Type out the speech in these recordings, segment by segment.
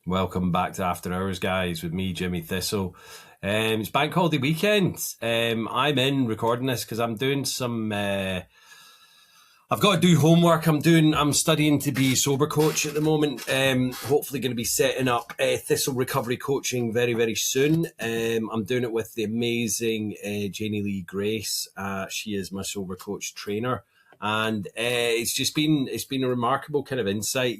Welcome back to After Hours, guys, with me, Jimmy Thistle. It's bank holiday weekend. I'm in recording this because I'm doing some. I've got to do homework. I'm studying to be sober coach at the moment. Hopefully, going to be setting up Thistle recovery coaching very, very soon. I'm doing it with the amazing Janie Lee Grace. She is my sober coach trainer, and it's been a remarkable kind of insight.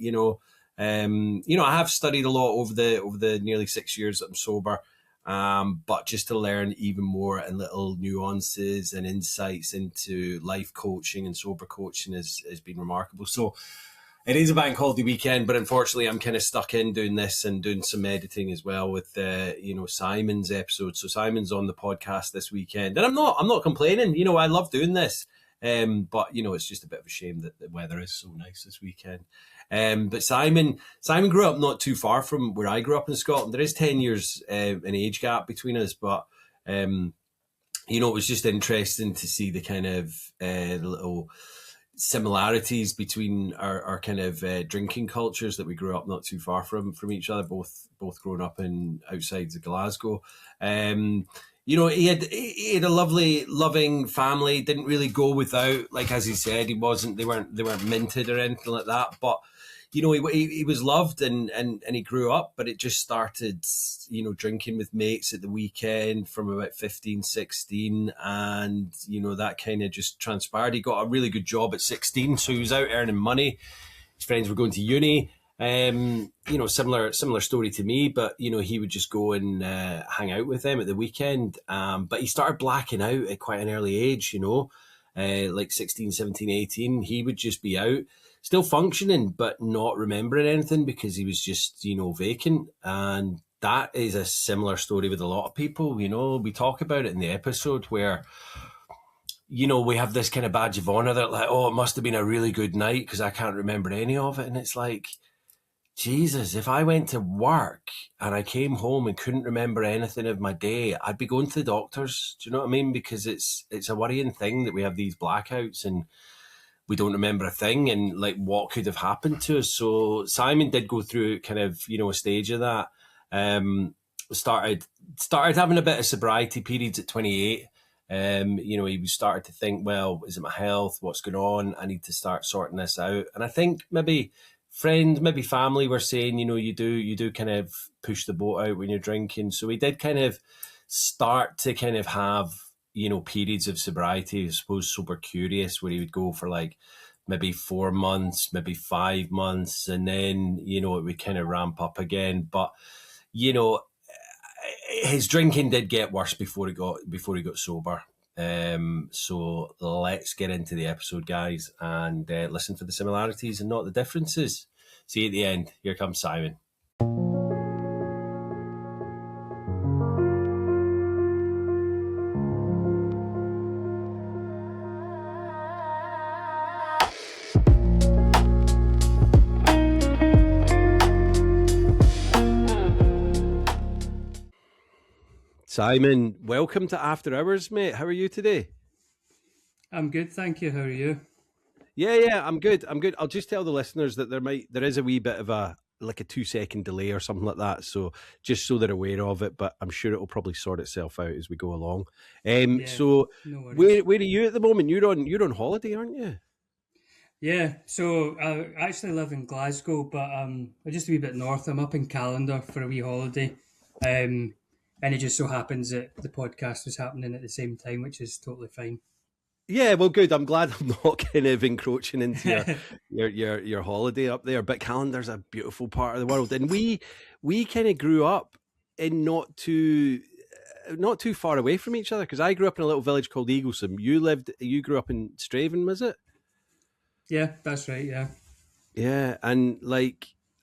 I have studied a lot over the nearly 6 years that I'm sober, but just to learn even more and little nuances and insights into life coaching and sober coaching has been remarkable. So it is a bank holiday weekend, but unfortunately I'm kind of stuck in doing this and doing some editing as well with Simon's episode. So Simon's on the podcast this weekend, and I'm not complaining. I love doing this. But it's just a bit of a shame that the weather is so nice this weekend. But Simon grew up not too far from where I grew up in Scotland. There is 10 years an age gap between us, but it was just interesting to see the kind of the little similarities between our kind of drinking cultures that we grew up not too far from each other, both growing up in outside of Glasgow. He had a lovely, loving family. Didn't really go without, like as he said, they weren't minted or anything like that. But he was loved and he grew up. But it just started, drinking with mates at the weekend from about 15, 16, and that kind of just transpired. He got a really good job at 16, so he was out earning money. His friends were going to uni. Similar story to me, but he would just go and hang out with them at the weekend. But he started blacking out at quite an early age, like 16, 17, 18. He would just be out, still functioning, but not remembering anything because he was just, vacant. And that is a similar story with a lot of people. We talk about it in the episode where we have this kind of badge of honor that like, oh, it must have been a really good night because I can't remember any of it. And it's like, Jesus, if I went to work and I came home and couldn't remember anything of my day, I'd be going to the doctors. Do you know what I mean? Because it's a worrying thing that we have these blackouts and we don't remember a thing and like what could have happened to us. So Simon did go through kind of, a stage of that. Started having a bit of sobriety periods at 28. He started to think, well, is it my health? What's going on? I need to start sorting this out. And I think maybe friends, maybe family were saying, you do kind of push the boat out when you're drinking. So we did kind of start to kind of have, periods of sobriety, I suppose sobercurious, where he would go for like maybe 4 months, maybe 5 months, and then, it would kind of ramp up again. But, his drinking did get worse before he got sober. So let's get into the episode, guys, and listen for the similarities and not the differences. See you at the end. Here comes Simon. Simon, welcome to After Hours, mate. How are you today? I'm good, thank you. How are you? Yeah, I'm good. I'll just tell the listeners that there is a wee bit of a 2-second delay or something like that. So just so they're aware of it, but I'm sure it'll probably sort itself out as we go along. So no where are you at the moment? You're on holiday, aren't you? Yeah, so I actually live in Glasgow, but I'm just a wee bit north. I'm up in Callander for a wee holiday. And it just so happens that the podcast was happening at the same time, which is totally fine. Yeah, well, good. I'm glad I'm not kind of encroaching into your holiday up there. But Callandar's a beautiful part of the world, and we kind of grew up in not too far away from each other, because I grew up in a little village called Eaglesham. You grew up in Straven, was it? Yeah, that's right. Yeah. Yeah, and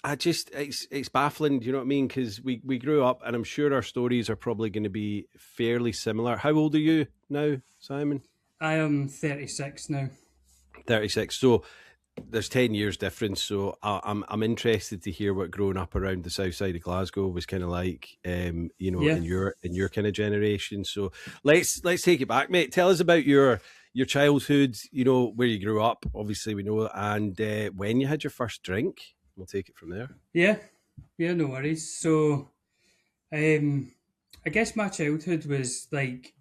it's baffling, do you know what I mean? Because we grew up, and I'm sure our stories are probably going to be fairly similar. How old are you now, Simon? I am 36 now. 36. So there's 10 years difference. So I'm interested to hear what growing up around the south side of Glasgow was kind of like, in your kind of generation. So let's take it back, mate. Tell us about your childhood, where you grew up, obviously we know, and when you had your first drink. We'll take it from there. Yeah. Yeah, no worries. So, um, I guess my childhood was like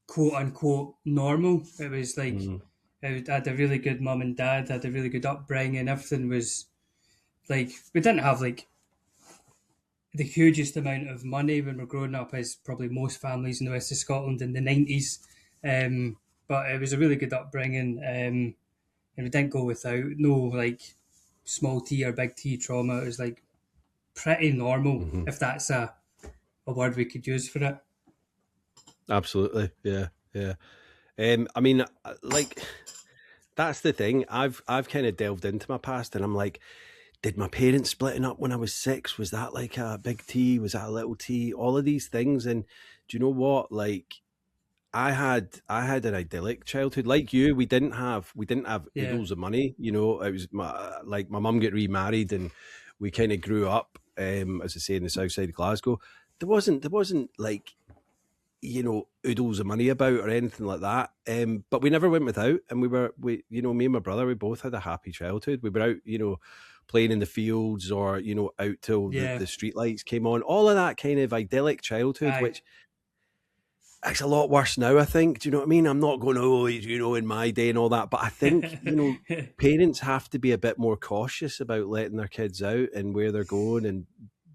quote unquote normal. It was like Mm. I had a really good mum and dad, had a really good upbringing. Everything was like we didn't have like the hugest amount of money when we're growing up, as probably most families in the west of Scotland in the 90s. But it was a really good upbringing, and we didn't go without no like small T or big T trauma. It was like pretty normal, Hmm. if that's a word we could use for it. Absolutely, yeah, yeah. I mean, like that's the thing. I've kind of delved into my past, and I'm like, did my parents splitting up when I was 6? Was that like a big T? Was that a little T? All of these things, and do you know what? Like, I had an idyllic childhood. Like you, we didn't have Yeah, oodles of money. You know, it was my mum get remarried, and we kind of grew up. As I say, in the south side of Glasgow, there wasn't like oodles of money about or anything like that. But we never went without, and me and my brother, we both had a happy childhood. We were out, playing in the fields or, out till the yeah, street lights came on. All of that kind of idyllic childhood, aye, which it's a lot worse now, I think. Do you know what I mean? I'm not going, oh, in my day and all that. But I think, parents have to be a bit more cautious about letting their kids out and where they're going and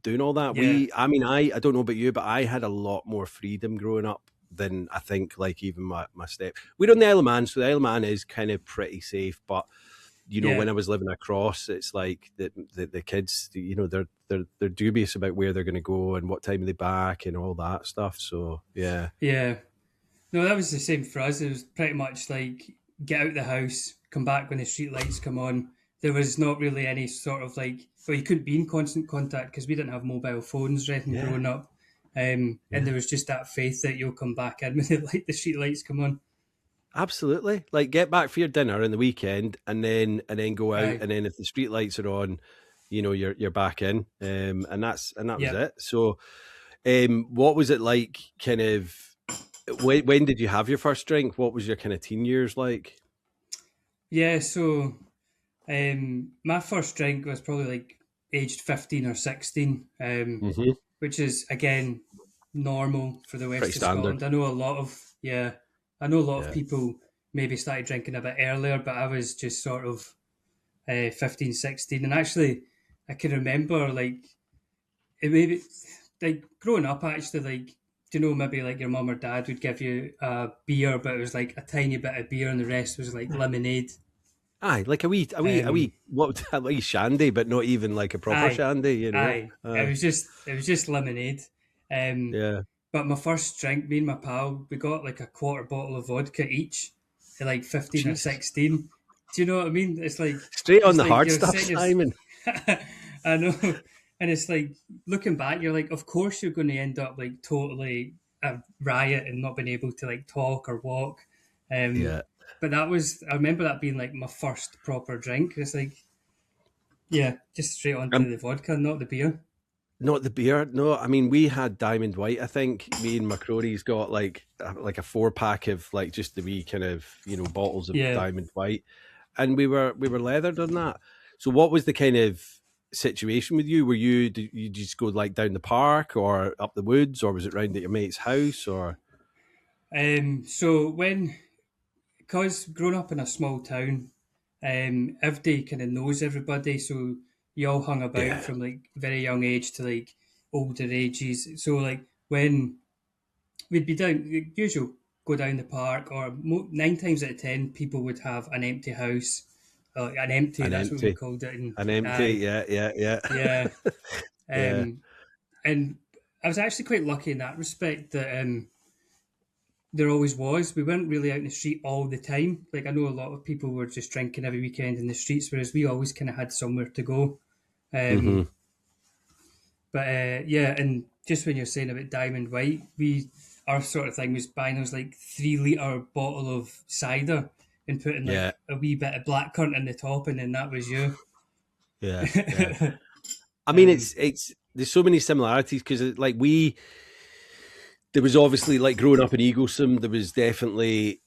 doing all that. yeah, I don't know about you, but I had a lot more freedom growing up than I think, like, even my step. We're on the Isle of Man, so the Isle of Man is kind of pretty safe. But, yeah, when I was living across, it's like the kids, they're dubious about where they're going to go and what time are they back and all that stuff. So, yeah. yeah. No, that was the same for us. It was pretty much like get out the house, come back when the street lights come on. There was not really any sort of like, well, you couldn't be in constant contact because we didn't have mobile phones or anything Yeah. growing up. And Yeah. there was just that faith that you'll come back in when the street lights come on. Absolutely. Like, get back for your dinner in the weekend and then go out, Aye, and then if the street lights are on, you're back in. And that was yep. it. So what was it like, kind of, when did you have your first drink? What was your kind of teen years like? Yeah, so my first drink was probably like aged 15 or 16, Hmm. which is again normal for the Pretty west of standard. Scotland. I know a lot of Yeah. people maybe started drinking a bit earlier, but I was just sort of 15, 16. And actually, I can remember like it maybe like growing up, actually, like, do you know, maybe like your mum or dad would give you a beer, but it was like a tiny bit of beer and the rest was like lemonade. Aye, like a wee, Um, what, a wee shandy, but not even like a proper aye, shandy. aye. It was just lemonade. Um, Yeah. but my first drink, me and my pal, we got like a quarter bottle of vodka each at like 15 or Jesus. 16. Do you know what I mean? Straight on It's the like hard you're stuff, setting Simon. your, I know. And it's like looking back, you're like, of course you're going to end up like totally a riot and not being able to like talk or walk. Um, Yeah. but I remember that being like my first proper drink. It's like, yeah, just straight onto the vodka, not the beer. Not the beer. No, I mean, we had Diamond White. I think me and McCrory's got like a 4-pack of like just the wee kind of bottles of Yeah. Diamond White, and we were leathered on that. So, what was the kind of situation with you? Did you just go like down the park or up the woods, or was it round at your mate's house? Or So because growing up in a small town, everybody kind of knows everybody. So you all hung about yeah, from like very young age to like older ages. So like when we'd be down, the usual go down the park, or 9 times out of 10, people would have an empty house, an empty. an That's what we empty, called it. And an empty. Yeah, yeah, yeah, yeah, yeah. um, and I was actually quite lucky in that respect that there always was. We weren't really out in the street all the time. Like I know a lot of people were just drinking every weekend in the streets, whereas we always kind of had somewhere to go. Hmm. Um, but yeah, and just when you're saying about Diamond White, our sort of thing was buying us like 3 litre bottle of cider and putting Yeah, like a wee bit of blackcurrant in the top, and then that was you. yeah, yeah. I mean, um, it's there's so many similarities because like there was obviously, like, growing up in Eaglesham, there was definitely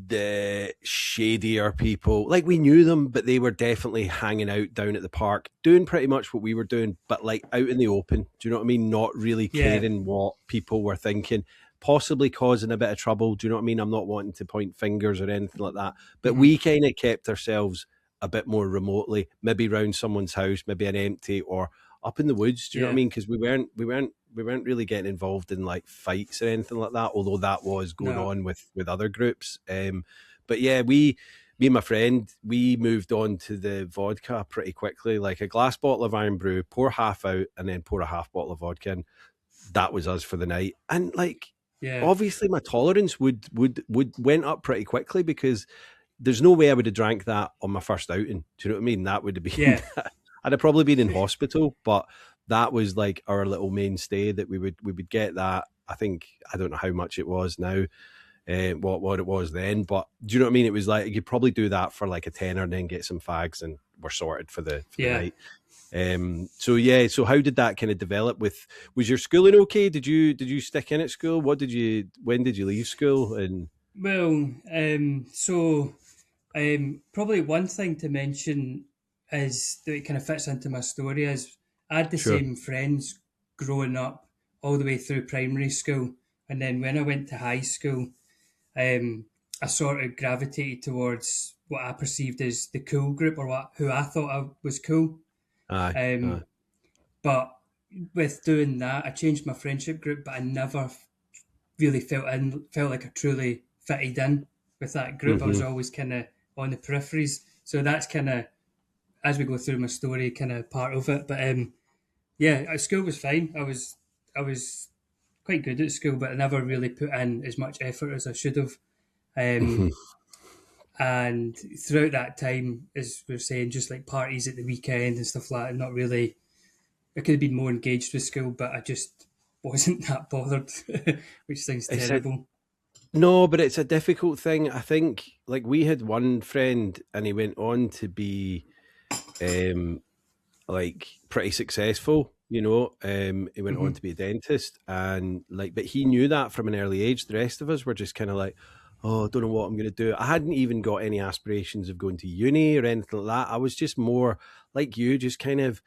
the shadier people. Like, we knew them, but they were definitely hanging out down at the park, doing pretty much what we were doing, but like out in the open. Do you know what I mean? Not really Yeah. caring what people were thinking, possibly causing a bit of trouble. Do you know what I mean? I'm not wanting to point fingers or anything like that, but Hmm. we kind of kept ourselves a bit more remotely, maybe round someone's house, maybe an empty, or up in the woods. Do you know what I Yeah. mean? Because we weren't really getting involved in like fights or anything like that, although that was going No. on with other groups. But yeah, me and my friend, we moved on to the vodka pretty quickly. Like, a glass bottle of Iron Brew, pour half out, and then pour a half bottle of vodka in. That was us for the night. And like, Yeah. obviously my tolerance would went up pretty quickly, because there's no way I would have drank that on my first outing. Do you know what I mean? That would have been Yeah. I'd have probably been in hospital, but that was like our little mainstay, that we would get that. I think, I don't know how much it was now, what it was then, but do you know what I mean? It was like, you could probably do that for like a tenner and then get some fags, and we're sorted for the Yeah. night. So yeah, so how did that kind of develop? Was your schooling okay? Did you stick in at school? When did you leave school? And Well, probably one thing to mention is that it kind of fits into my story is I had the sure. same friends growing up all the way through primary school, and then when I went to high school, um, I sort of gravitated towards what I perceived as the cool group, or who I thought I was cool. Aye, Um, aye. but with doing that, I changed my friendship group, but I never really felt like I truly fitted in with that group. I was Mm-hmm. always kind of on the peripheries. So that's kind of, as we go through my story, kind of part of it. But yeah, school was fine. I was quite good at school, but I never really put in as much effort as I should have. Um, and throughout that time, as we were saying, just like parties at the weekend and stuff like that, not really. I could have been more engaged with school, but I just wasn't that bothered, which sounds It's a terrible. No, but it's a difficult thing. I think, like, we had one friend, and he went on to be um like pretty successful, you know. He went on Hmm. to be a dentist, and like, but he knew that from an early age. The rest of us were just kind of like, oh, I don't know what I'm going to do. I hadn't even got any aspirations of going to uni or anything like that. I was just more like you, just kind of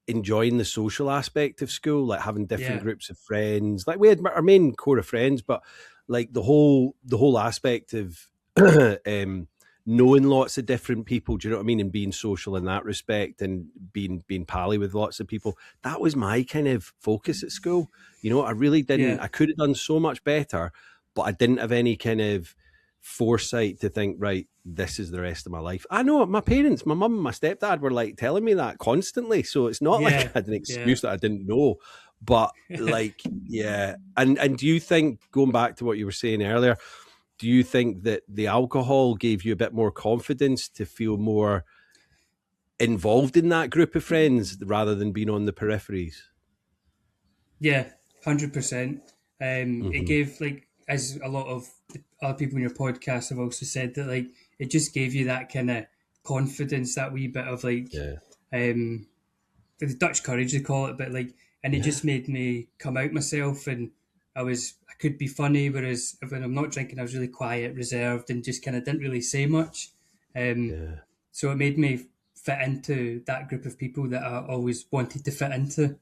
enjoying the social aspect of school, like having different Yeah, groups of friends. Like, we had our main core of friends, but like the whole aspect of knowing lots of different people, do you know what I mean, and being social in that respect, and being pally with lots of people. That was my kind of focus at school. You know, I really didn't. yeah, I could have done so much better, but I didn't have any kind of foresight to think, right, this is the rest of my life. I know my parents, my mum and my stepdad were like telling me that constantly. So it's not like I yeah, had an yeah. excuse that I didn't know. But like, yeah. And do you think, going back to what you were saying earlier, do you think that the alcohol gave you a bit more confidence to feel more involved in that group of friends rather than being on the peripheries? Yeah, 100%. It Mm-hmm. gave, like, as a lot of the other people in your podcast have also said, that like it just gave you that kind of confidence, that wee bit of like Yeah. um the Dutch courage they call it, but like, and it Yeah. just made me come out myself, and I could be funny, whereas when I'm not drinking, I was really quiet, reserved, and just kind of didn't really say much. Um, Yeah. so it made me fit into that group of people that I always wanted to fit into,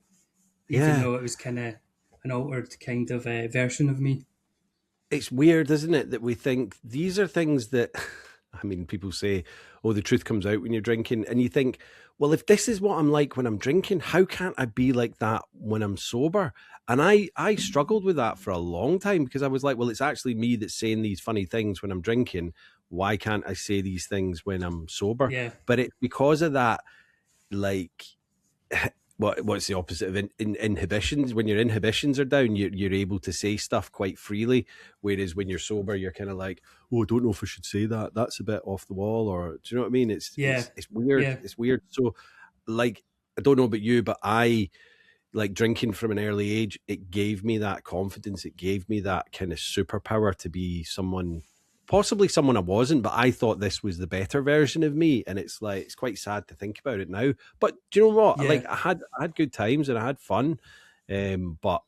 even Yeah. though it was kind of an altered kind of version of me. It's weird, isn't it, that we think these are things that, I mean, people say, oh, the truth comes out when you're drinking. And you think, well, if this is what I'm like when I'm drinking, how can't I be like that when I'm sober? And I struggled with that for a long time, because I was like, well, it's actually me that's saying these funny things when I'm drinking. Why can't I say these things when I'm sober? Yeah, But it's because of that, like, what's the opposite of inhibitions? When your inhibitions are down, you're able to say stuff quite freely, whereas when you're sober, you're kind of like, oh, I don't know if I should say that, that's a bit off the wall, or do you know what I mean? it's yeah, it's it's weird, yeah, it's weird. So, like, I don't know about you, but I, like, drinking from an early age, it gave me that confidence. It gave me that kind of superpower to be someone, possibly someone I wasn't, but I thought this was the better version of me. And it's like, it's quite sad to think about it now. But do you know what? yeah, Like, I had good times and I had fun. But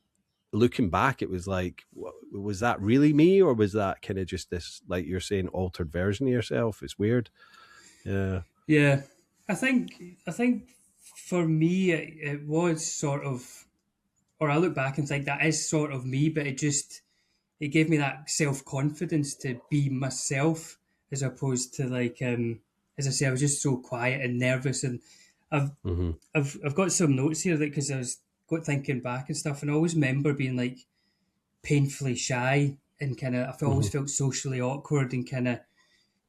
looking back, it was like, was that really me, or was that kind of just this, like you're saying, altered version of yourself? It's weird. Yeah. Yeah, I think I think for me it was sort of, or I look back and think that is sort of me, but it gave me that self confidence to be myself as opposed to like as I say, I was just so quiet and nervous, and I've Mm-hmm. I've got some notes here like because I was got thinking back and stuff, and I always remember being like painfully shy and kind of I Mm-hmm. always felt socially awkward and kind of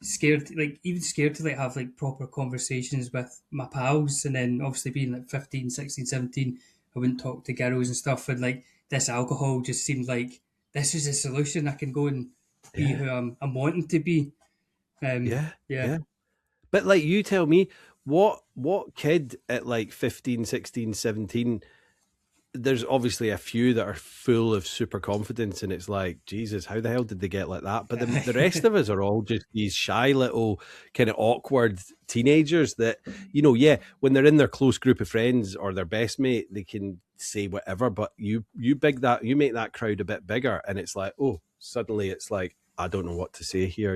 scared, like even scared to like have like proper conversations with my pals. And then obviously being like 15, 16, 17, I wouldn't talk to girls and stuff, and like this alcohol just seemed like this is a solution. I can go and be Yeah. who I'm wanting to be. Yeah. Yeah. Yeah. But like, you tell me, what kid at like 15, 16, 17? There's obviously a few that are full of super confidence, and it's like, Jesus, how the hell did they get like that? But the rest of us are all just these shy little kind of awkward teenagers that, yeah, when they're in their close group of friends or their best mate, they can say whatever, but you make that crowd a bit bigger, and it's like, oh, suddenly it's like, I don't know what to say here,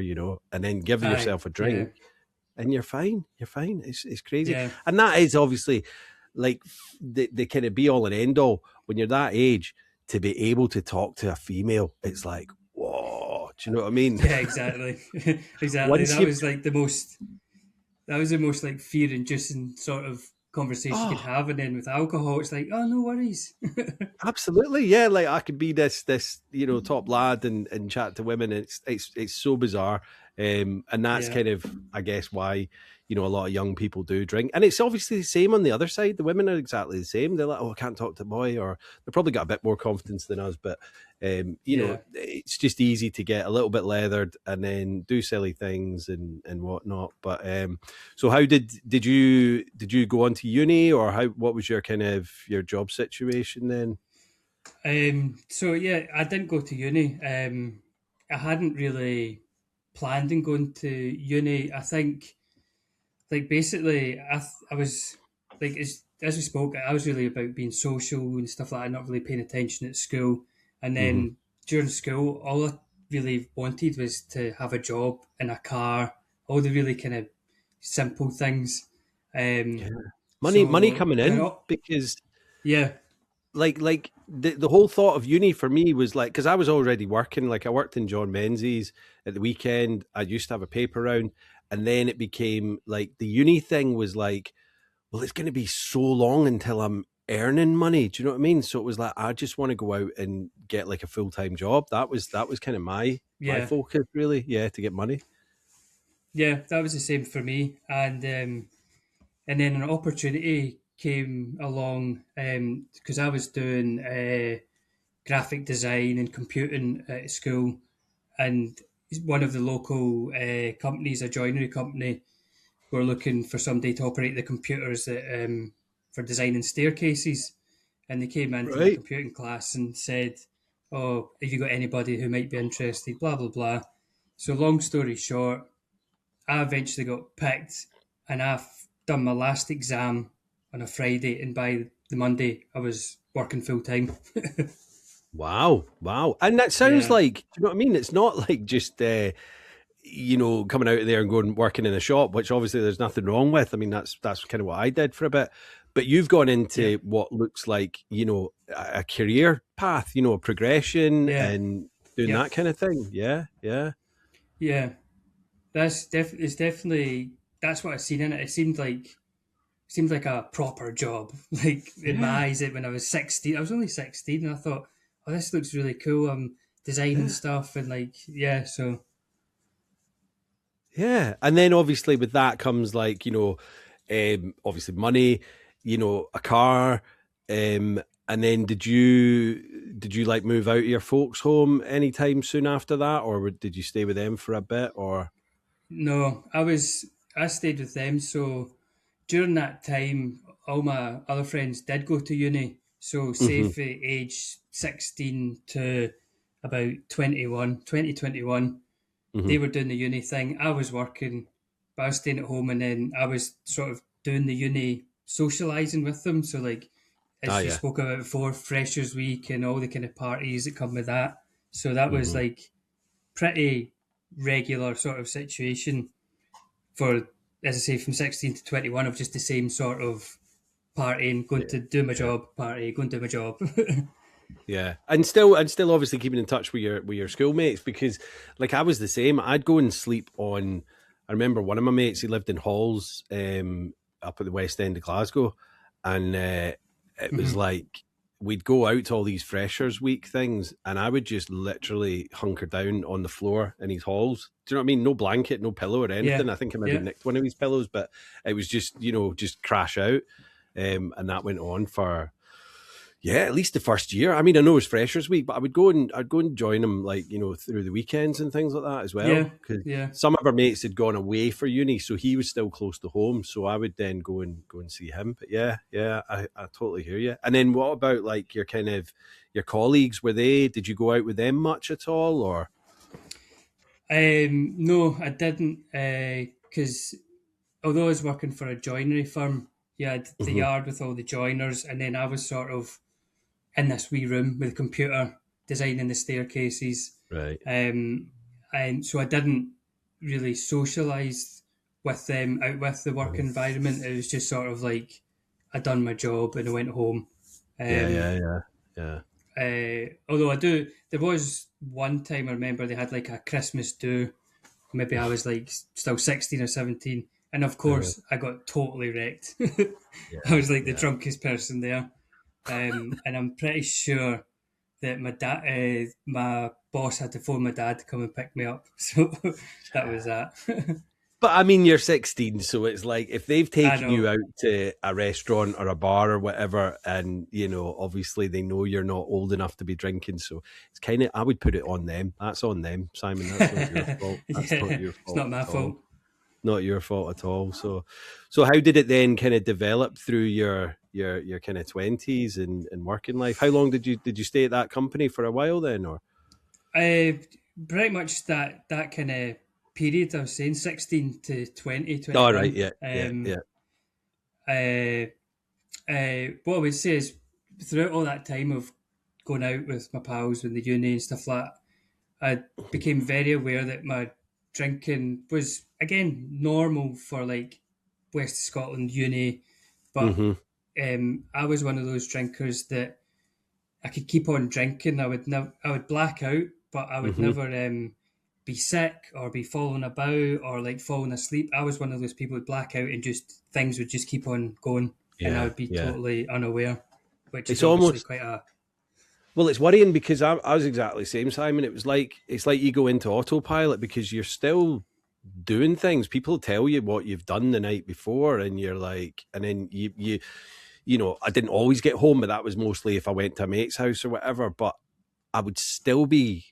and then give Aye. yourself a Yeah. drink and you're fine. You're fine. It's crazy. Yeah. And that is obviously like the kind of be all and end all when you're that age, to be able to talk to a female. It's like, whoa, do you know what I mean? Yeah. Exactly. Exactly. Once That you, was like the most. That was the most like fear-inducing sort of conversation you could oh, have, and then with alcohol, it's like, oh, no worries. absolutely, yeah. Like I could be this top lad and chat to women. It's so bizarre, and that's Yeah. kind of, I guess, why a lot of young people do drink. And it's obviously the same on the other side. The women are exactly the same. They're like, oh, I can't talk to a boy, or they've probably got a bit more confidence than us. But Yeah. it's just easy to get a little bit leathered and then do silly things and whatnot. But so how did you go on to uni, or what was your kind of your job situation then? So yeah, I didn't go to uni. I hadn't really planned on going to uni. I think, like basically, I was like as we spoke, I was really about being social and stuff like that, not really paying attention at school. And Hmm. then during school, all I really wanted was to have a job and a car, all the really kind of simple things. Um, Yeah. Money so coming and in, all, because yeah, like the whole thought of uni for me was like, because I was already working. Like I worked in John Menzies at the weekend. I used to have a paper round, and then it became like the uni thing was like, well, it's going to be so long until I'm earning money. Do you know what I mean? So it was like, I just want to go out and get like a full-time job. That was kind of my yeah. focus, really. Yeah, to get money. Yeah, that was the same for me. And then an opportunity came along because I was doing graphic design and computing at school, and one of the local companies, a joinery company, were looking for somebody to operate the computers for designing staircases. And they came into my Right. computing class and said, "Oh, have you got anybody who might be interested?" Blah blah blah. So long story short, I eventually got picked, and I've done my last exam on a Friday, and by the Monday I was working full time. Wow. Wow. And that sounds Yeah, like, do you know what I mean? It's not like just coming out of there and going working in a shop, which obviously there's nothing wrong with. I mean, that's kind of what I did for a bit. But you've gone yeah, into what looks like, a career path, a progression yeah, and doing yep, that kind of thing. Yeah, yeah. yeah. It's definitely that's what I seen in it. It seemed like a proper job. Like in my Yeah, eyes, it when I was 16, I was only 16, and I thought, oh, this looks really cool. I'm designing yeah. stuff, and like, yeah, so Yeah. And then obviously with that comes like, obviously money, a car. And then did you like move out of your folks' home anytime soon after that, or did you stay with them for a bit, or? no, I stayed with them. So during that time, all my other friends did go to uni. So say Hmm. for age 16 to about 21, 2021, Hmm. they were doing the uni thing. I was working, but I was staying at home, and then I was sort of doing the uni socializing with them. So like as you spoke about before, Freshers Week and all the kind of parties that come with that. So that was like pretty regular sort of situation for, as I say, from 16 to 21 of just the same sort of partying, going to do my job, party, going to do my job. Yeah, and still obviously keeping in touch with your schoolmates, because like I was the same. I'd go and sleep on. I remember one of my mates. He lived in Halls, up at the West End of Glasgow, and it was like we'd go out to all these Freshers Week things, and I would just literally hunker down on the floor in his halls. Do you know what I mean? No blanket, no pillow or anything. I think I maybe nicked one of his pillows, but it was just just crash out, and that went on for. Yeah, at least the first year. I mean, I know it was Freshers Week, but I'd go and join them, like through the weekends and things like that as well. Because some of our mates had gone away for uni, so he was still close to home. So I would then go and see him. But I totally hear you. And then what about like your colleagues? Did you go out with them much at all, or? No, I didn't. Because although I was working for a joinery firm, you had the yard with all the joiners, and then I was sort of in this wee room with a computer designing the staircases. Right. And so I didn't really socialise with them out with the work environment. It was just sort of like I done my job and I went home. Yeah. Although there was one time I remember they had like a Christmas do. Maybe I was like still 16 or 17. And of course, I got totally wrecked. I was like the drunkest person there. And I'm pretty sure that my boss had to phone my dad to come and pick me up. So that was that. But I mean, you're 16, so it's like if they've taken you out to a restaurant or a bar or whatever, and obviously they know you're not old enough to be drinking, so it's kind of, I would put it on them. That's on them, Simon. That's not your fault. That's not your fault. It's not my fault. Not your fault at all. So how did it then kind of develop through your kind of 20s and working life? How long did you stay at that company for a while then, or? Pretty much that kind of period I was saying, 16 to 20, 21. Oh, right, yeah. What I would say is throughout all that time of going out with my pals in the uni and stuff like that, I became very aware that my drinking was, again, normal for like West Scotland uni, but I was one of those drinkers that I could keep on drinking. I would black out, but I would never be sick or be falling about or like falling asleep. I was one of those people who would black out and just things would just keep on going, and I would be totally unaware, which is almost quite a... Well, it's worrying because I was exactly the same, Simon. It's like you go into autopilot because you're still doing things. People tell you what you've done the night before, and you're like, and then you I didn't always get home, but that was mostly if I went to a mate's house or whatever. But I would still be,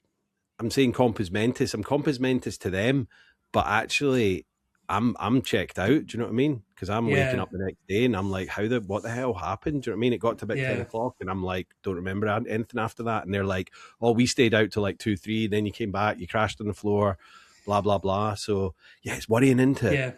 I'm saying compos mentis. I'm compos mentis to them, but actually I'm checked out. Do you know what I mean? Because I'm waking up the next day and I'm like, what the hell happened? Do you know what I mean? It got to about 10 o'clock and I'm like, don't remember anything after that. And they're like, oh, we stayed out till like 2, 3. Then you came back, you crashed on the floor, blah, blah, blah. So yeah, it's worrying into it.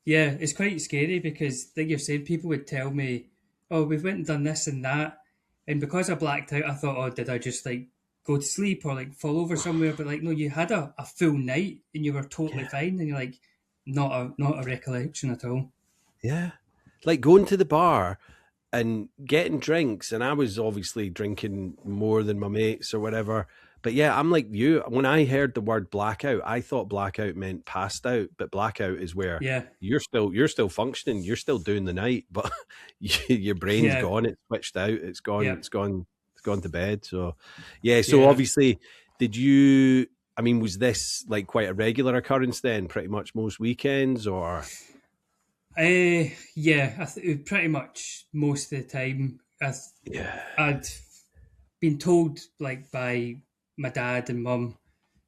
Yeah, it's quite scary because, like you've said, people would tell me, oh, we've went and done this and that. And because I blacked out, I thought, oh, did I just like go to sleep or like fall over somewhere? But like, no, you had a full night and you were totally fine. And you're like, not a recollection at all. Yeah. Like going to the bar and getting drinks. And I was obviously drinking more than my mates or whatever. But yeah, I'm like you. When I heard the word blackout, I thought blackout meant passed out. But blackout is where you're still functioning. You're still doing the night, but your brain's gone. It's switched out. It's gone. It's gone to bed. So So obviously, did you? I mean, was this like quite a regular occurrence then? Pretty much most weekends, or? Pretty much most of the time. I'd been told like by my dad and mum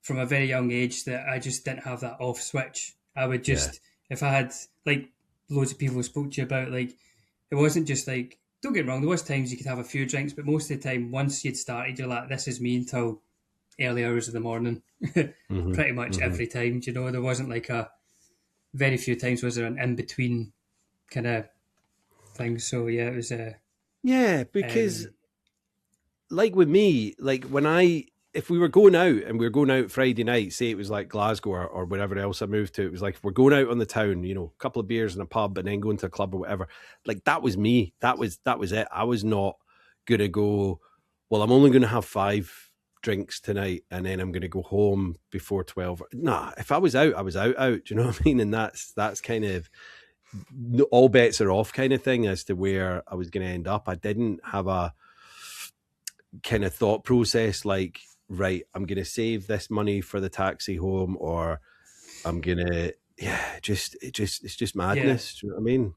from a very young age that I just didn't have that off switch. I would just, if I had, like loads of people spoke to you about, like, it wasn't just like, don't get me wrong, there was times you could have a few drinks, but most of the time, once you'd started, you're like, this is me until early hours of the morning. Pretty much every time, there wasn't like very few times was there an in-between kind of thing. So yeah, it was Yeah, because Um, like with me, like if we were going out and we were going out Friday night, say it was like Glasgow or wherever else I moved to, it was like if we're going out on the town, a couple of beers in a pub and then going to a club or whatever, like that was me. That was it. I was not gonna go, well, I'm only gonna have 5 drinks tonight and then I'm gonna go home before 12. Nah, if I was out, I was out. Do you know what I mean? And that's kind of all bets are off kind of thing as to where I was gonna end up. I didn't have a kind of thought process like, right, I'm going to save this money for the taxi home, or I'm going to, it's just madness. Do you know what I mean?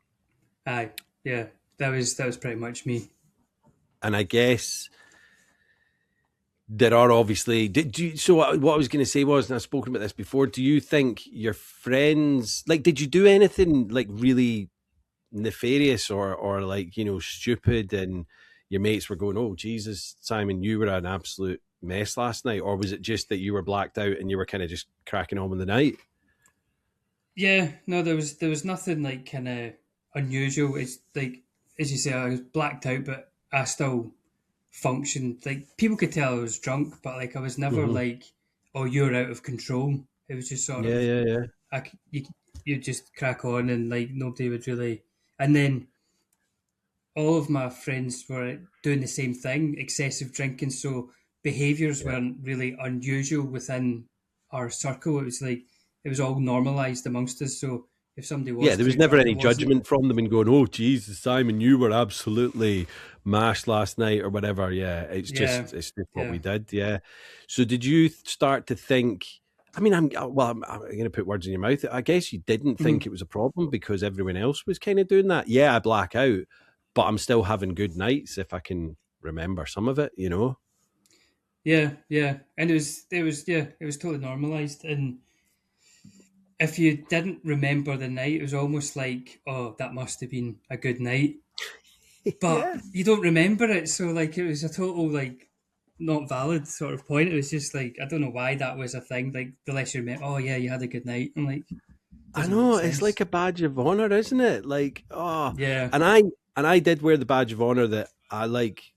aye, yeah, that was pretty much me. And I guess there are obviously, so what I was going to say was, and I've spoken about this before, do you think your friends, like, did you do anything like really nefarious or like, stupid, and your mates were going, oh, Jesus, Simon, you were an absolute mess last night? Or was it just that you were blacked out and you were kind of just cracking on with the night? Yeah, no, there was nothing like kind of unusual. It's like, as you say, I was blacked out, but I still functioned. Like, people could tell I was drunk, but like I was never Mm-hmm. like, oh, you're out of control. It was just sort Yeah, of, yeah, yeah. you just crack on, and like nobody would really. And then all of my friends were doing the same thing, excessive drinking. So behaviors Yeah. weren't really unusual within our circle. It was like it was all normalized amongst us. So if somebody Yeah, was there was too never drunk, it any wasn't. judgment from them and going, oh, Jesus, Simon, you were absolutely mashed last night or whatever. Yeah, Yeah, it's just what yeah. we did. Yeah. So did you start to think, I mean, I'm going to put words in your mouth. I guess you didn't think Mhm. it was a problem because everyone else was kind of doing that. Yeah, I black out, but I'm still having good nights if I can remember some of it. Yeah, yeah. And it was totally normalized. And if you didn't remember the night, it was almost like, oh, that must have been a good night. But Yeah. you don't remember it, so like it was a total like not valid sort of point. It was just like I don't know why that was a thing. Like the less you remember, oh yeah, you had a good night. I'm like, I doesn't make know, it's sense. like a badge of honor, isn't it? Like, oh, Yeah, and I did wear the badge of honor that I like.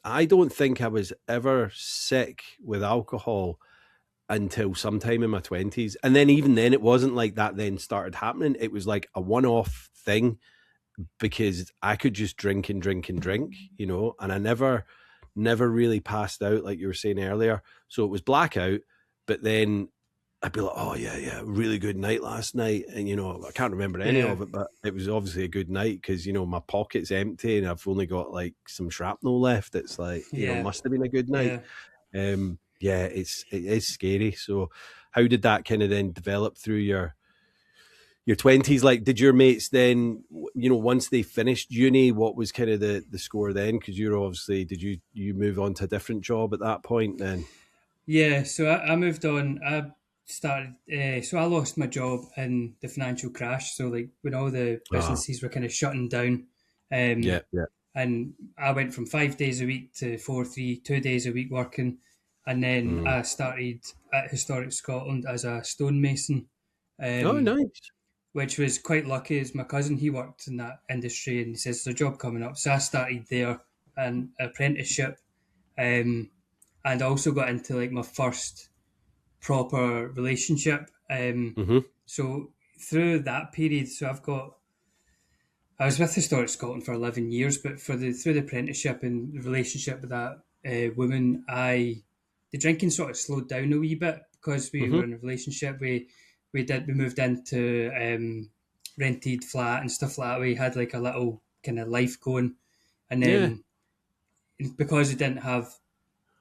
I don't think I was ever sick with alcohol until sometime in my 20s. And then even then it wasn't like that then started happening. It was like a one-off thing because I could just drink and drink and drink, and I never really passed out like you were saying earlier. So it was blackout, but then I'd be like, oh yeah, yeah, really good night last night. And I can't remember any yeah, of it, but it was obviously a good night because, my pocket's empty and I've only got like some shrapnel left. It's like, yeah, must have been a good night. yeah. Yeah, it is scary. So how did that kind of then develop through your 20s? Like, did your mates then, once they finished uni, what was kind of the score then? Because you're obviously, did you move on to a different job at that point then? Yeah, so I moved on. I started, so I lost my job in the financial crash. So, like, when all the Ah, businesses were kind of shutting down, um, yeah, yeah. and I went from 5 days a week to 4, 3, 2 days a week working. And then Mm. I started at Historic Scotland as a stonemason, Oh, um, nice. which was quite lucky as my cousin, he worked in that industry and he says, there's a job coming up. So I started there, an apprenticeship. Um, and also got into like my first proper relationship. Mm-hmm. So through that period, I was with Historic Scotland for 11 years, but through the apprenticeship and the relationship with that woman, the drinking sort of slowed down a wee bit because we Mm-hmm. were in a relationship. We moved into rented flat and stuff like that. We had like a little kind of life going, and Yeah. then because we didn't have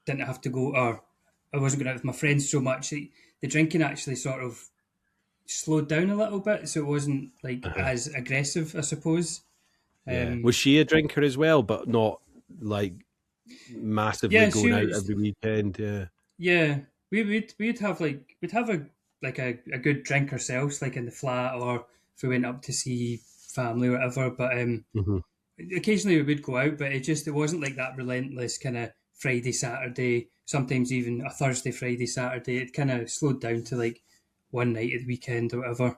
to go, or I wasn't going out with my friends so much. The drinking actually sort of slowed down a little bit, so it wasn't like Uh-huh. as aggressive, I suppose. Yeah. Was she a drinker as well, but not like massively Yeah, going she out was. every weekend? Yeah. Yeah, we'd have a good drink ourselves, like in the flat, or if we went up to see family or whatever. But Mm-hmm. occasionally we would go out, but it wasn't like that relentless kind of Friday Saturday. Sometimes even a Thursday Friday Saturday. It kind of slowed down to like one night at the weekend or whatever.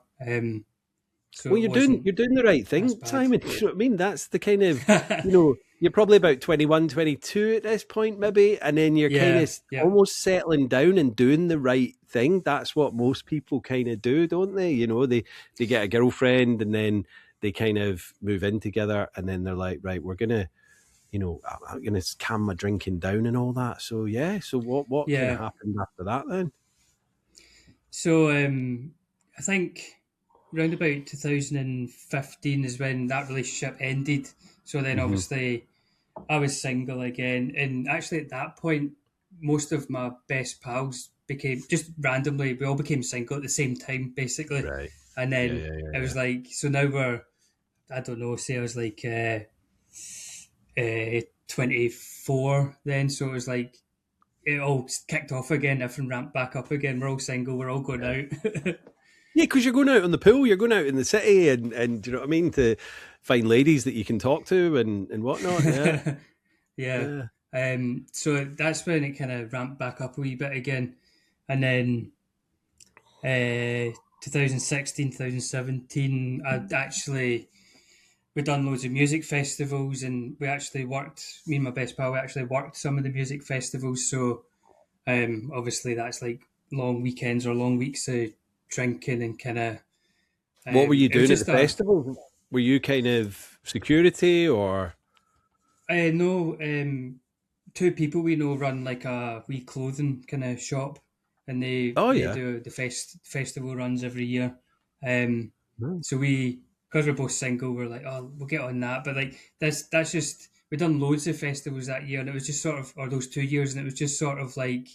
So Well, it wasn't you're doing the right as thing, bad. Simon. You know what I mean? That's the kind of, you know. you're probably about 21, 22 at this point, maybe, and then you're kind of almost settling down and doing the right thing. That's what most people kind of do, don't they? You know, they get a girlfriend and then they kind of move in together, and then they're like, right, we're gonna, you know, I'm gonna calm my drinking down and all that. So yeah, so what kind of happened after that then? So I think around about 2015 is when that relationship ended. So then obviously I was single again, and actually at that point most of my best pals became, just randomly, we all became single at the same time basically. Right. And then it was like, so now we're, I don't know, say I was like 24 then, so it was like it all kicked off again, everything ramped back up again, we're all single, we're all going out. Yeah, because you're going out on the pool, you're going out in the city, and do you know what I mean, to find ladies that you can talk to and whatnot. Yeah. So that's when it kind of ramped back up a wee bit again, and then 2016, 2017, we done loads of music festivals, and we actually worked, me and my best pal, we actually worked some of the music festivals. So obviously that's like long weekends or long weeks of drinking and kind of. What were you doing at the festival? Were you kind of security or? No, two people we know run like a wee clothing kind of shop, and they do the festival runs every year. So because we're both single, we're like, oh, we'll get on that. But like that's just, we done loads of festivals that year, and it was just sort of, or those 2 years, and it was just sort of like,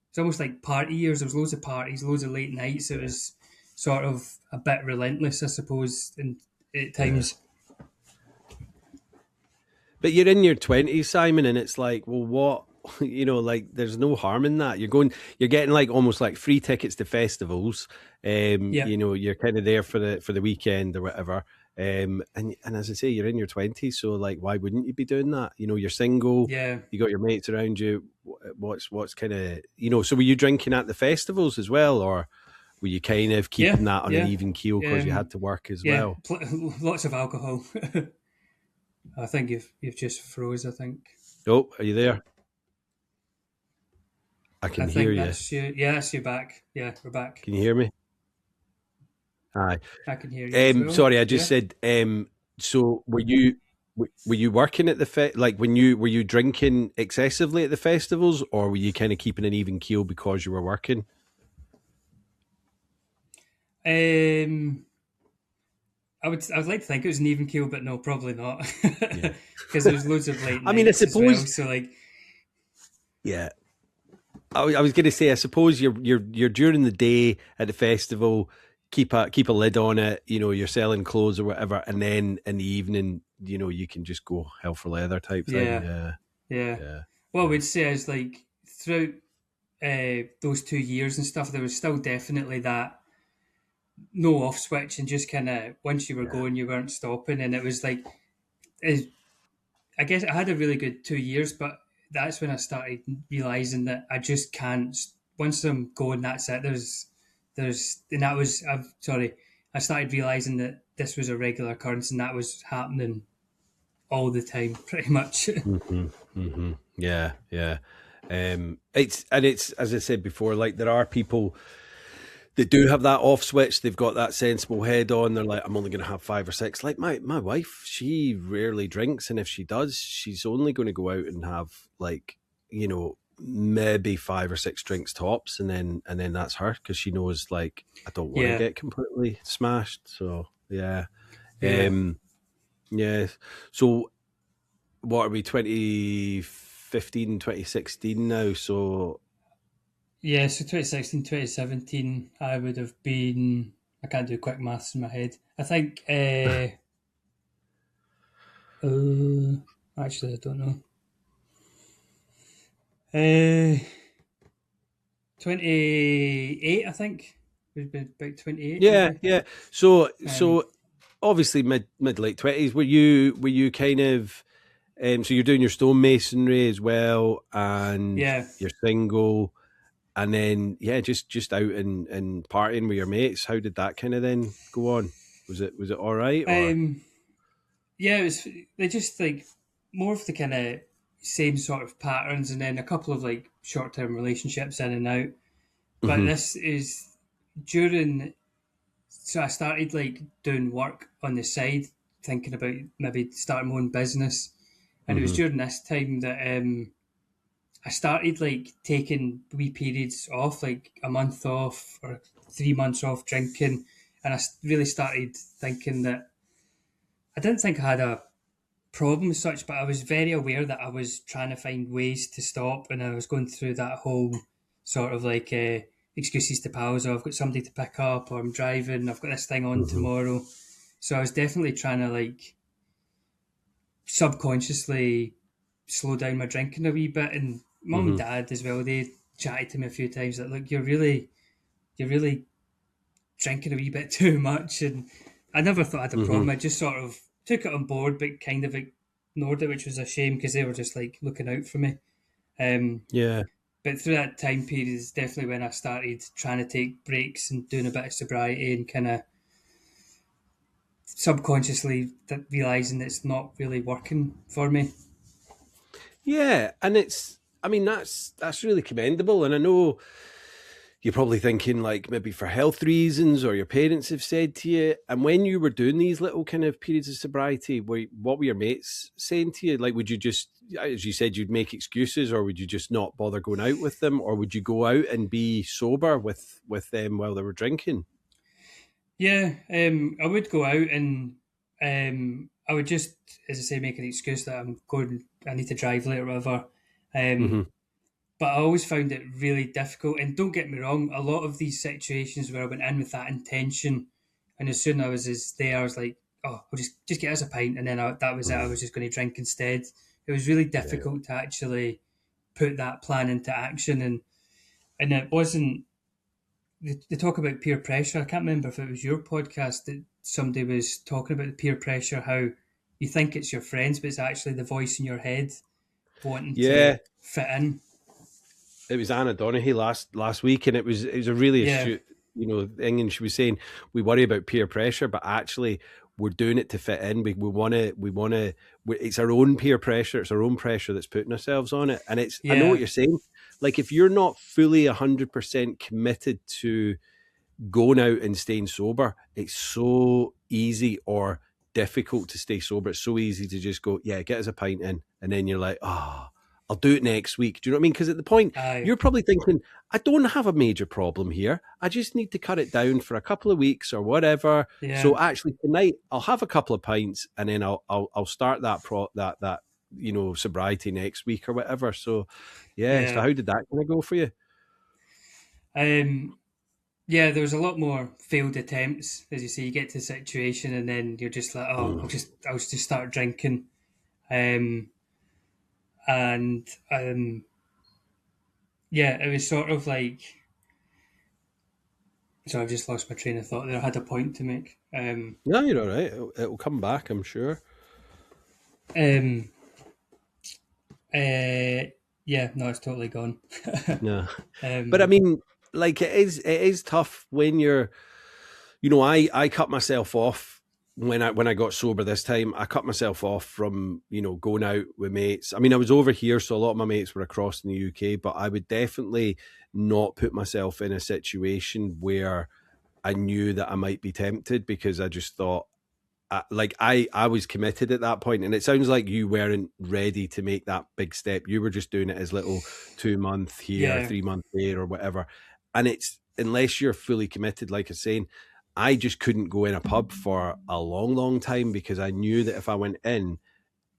it's almost like party years. There was loads of parties, loads of late nights. It was sort of a bit relentless, I suppose, at times. But you're in your 20s, Simon, and it's like, well, what, you know, like there's no harm in that. You're getting like almost like free tickets to festivals. You know, you're kind of there for the weekend or whatever. And as I say, you're in your 20s, so like, why wouldn't you be doing that? You know, you're single. Yeah. You got your mates around you. What's kind of, you know, so were you drinking at the festivals as well, or were you kind of keeping that on an even keel because you had to work as well? Lots of alcohol. I think you've just froze, I think. Oh, are you there? I hear you. That's you. Yeah, that's you back. Yeah, we're back. Can you hear me? Hi. I can hear you. Sorry, I just said. So were you working at the like were you drinking excessively at the festivals, or were you kind of keeping an even keel because you were working? I would like to think it was an even keel, but no, probably not. Because there's loads of late nights. I mean, I suppose. Well, so like. Yeah. I was going to say, I suppose you're during the day at the festival, keep a lid on it. You know, you're selling clothes or whatever, and then in the evening, you know, you can just go hell for leather type thing. Yeah. What I would say is, like, throughout those 2 years and stuff, there was still definitely that no off switch, and just kind of once you were going, you weren't stopping, and it was like, I guess I had a really good 2 years, but that's when I started realizing that I just can't. Once I'm going, that's it. I started realizing that this was a regular occurrence, and that was happening all the time, pretty much. Yeah. It's as I said before, like there are people that do have that off switch. They've got that sensible head on. They're like, I'm only going to have 5 or 6. Like my wife, she rarely drinks, and if she does, she's only going to go out and have like, you know, maybe 5 or 6 drinks tops, and then that's her, because she knows like I don't want to get completely smashed. So yeah. So what are we? 2015, 2016 now. So. Yeah, so 2016, 2017, I would have been, I can't do quick maths in my head. I think, actually, I don't know. 28, I think. We'd be about 28. Yeah. So obviously mid late 20s. Were you kind of, so you're doing your stonemasonry as well, and you're single. And then, just out and partying with your mates. How did that kind of then go on? Was it all right? Or? Yeah, it was. They just like, more of the kind of same sort of patterns, and then a couple of like short-term relationships in and out. But Mhm. this is during, so I started like doing work on the side, thinking about maybe starting my own business. And it was Mhm. during this time that I started like taking wee periods off, like a month off or 3 months off drinking. And really started thinking that I didn't think I had a problem as such, but I was very aware that I was trying to find ways to stop, and I was going through that whole sort of like excuses to pals. Oh, I've got somebody to pick up, or I'm driving, I've got this thing on Mhm. tomorrow. So I was definitely trying to like subconsciously slow down my drinking a wee bit. And mum and Mhm. dad as well, they chatted to me a few times that, look, you're really drinking a wee bit too much. And I never thought I had a problem. Mhm. I just sort of took it on board, but kind of ignored it, which was a shame because they were just like looking out for me. Um, Yeah. but through that time period is definitely when I started trying to take breaks and doing a bit of sobriety and kind of subconsciously realizing it's not really working for me. Yeah, and it's, I mean, that's really commendable. And I know you're probably thinking like maybe for health reasons, or your parents have said to you. And when you were doing these little kind of periods of sobriety, what were your mates saying to you? Like, would you just, as you said, you'd make excuses, or would you just not bother going out with them, or would you go out and be sober with them while they were drinking? Yeah, I would go out and I would just, as I say, make an excuse that I'm going, I need to drive later or whatever. Um, Hmm. but I always found it really difficult. And don't get me wrong, a lot of these situations where I went in with that intention, and as soon as I was there, I was like, oh, I'll just get us a pint, and then that was it. I was just going to drink instead. It was really Yeah. difficult to actually put that plan into action, and it wasn't. They talk about peer pressure. I can't remember if it was your podcast that somebody was talking about the peer pressure, how you think it's your friends, but it's actually the voice in your head wanting to Yeah, fit in. it was Anna Donaghy last week, and it was a really Yeah, astute, thing. And she was saying we worry about peer pressure, but actually we're doing it to fit in. We want to. It's our own peer pressure. It's our own pressure that's putting ourselves on it. And it's, I know what yeah, you're saying. Like, if you're not fully 100% committed to going out and staying sober, it's so easy or difficult to stay sober. It's so easy to just go, yeah, get us a pint in. And then you're like, oh, I'll do it next week. Do you know what I mean? Because at the point, aye, you're probably thinking, I don't have a major problem here. I just need to cut it down for a couple of weeks or whatever. yeah, So actually tonight I'll have a couple of pints, and then I'll start that sobriety next week or whatever. So yeah. So yeah. how did that kind of go for you? Um, yeah, there was a lot more failed attempts. As you say, you get to the situation and then you're just like, oh, Mm. I'll just start drinking. Um, and yeah, it was sort of like, so I've just lost my train of thought there. I had a point to make. No, you're all right. It'll come back, I'm sure. Um, uh, yeah, no, it's totally gone. No. But I um, mean, like, it is tough when you're, I cut myself off when I got sober this time. I cut myself off from, going out with mates. I mean, I was over here, so a lot of my mates were across in the UK, but I would definitely not put myself in a situation where I knew that I might be tempted, because I just thought, I was committed at that point, and it sounds like you weren't ready to make that big step. You were just doing it as little 2 month here, yeah, 3 month there, or whatever. And it's, unless you're fully committed, like I was saying, I just couldn't go in a pub for a long, long time, because I knew that if I went in,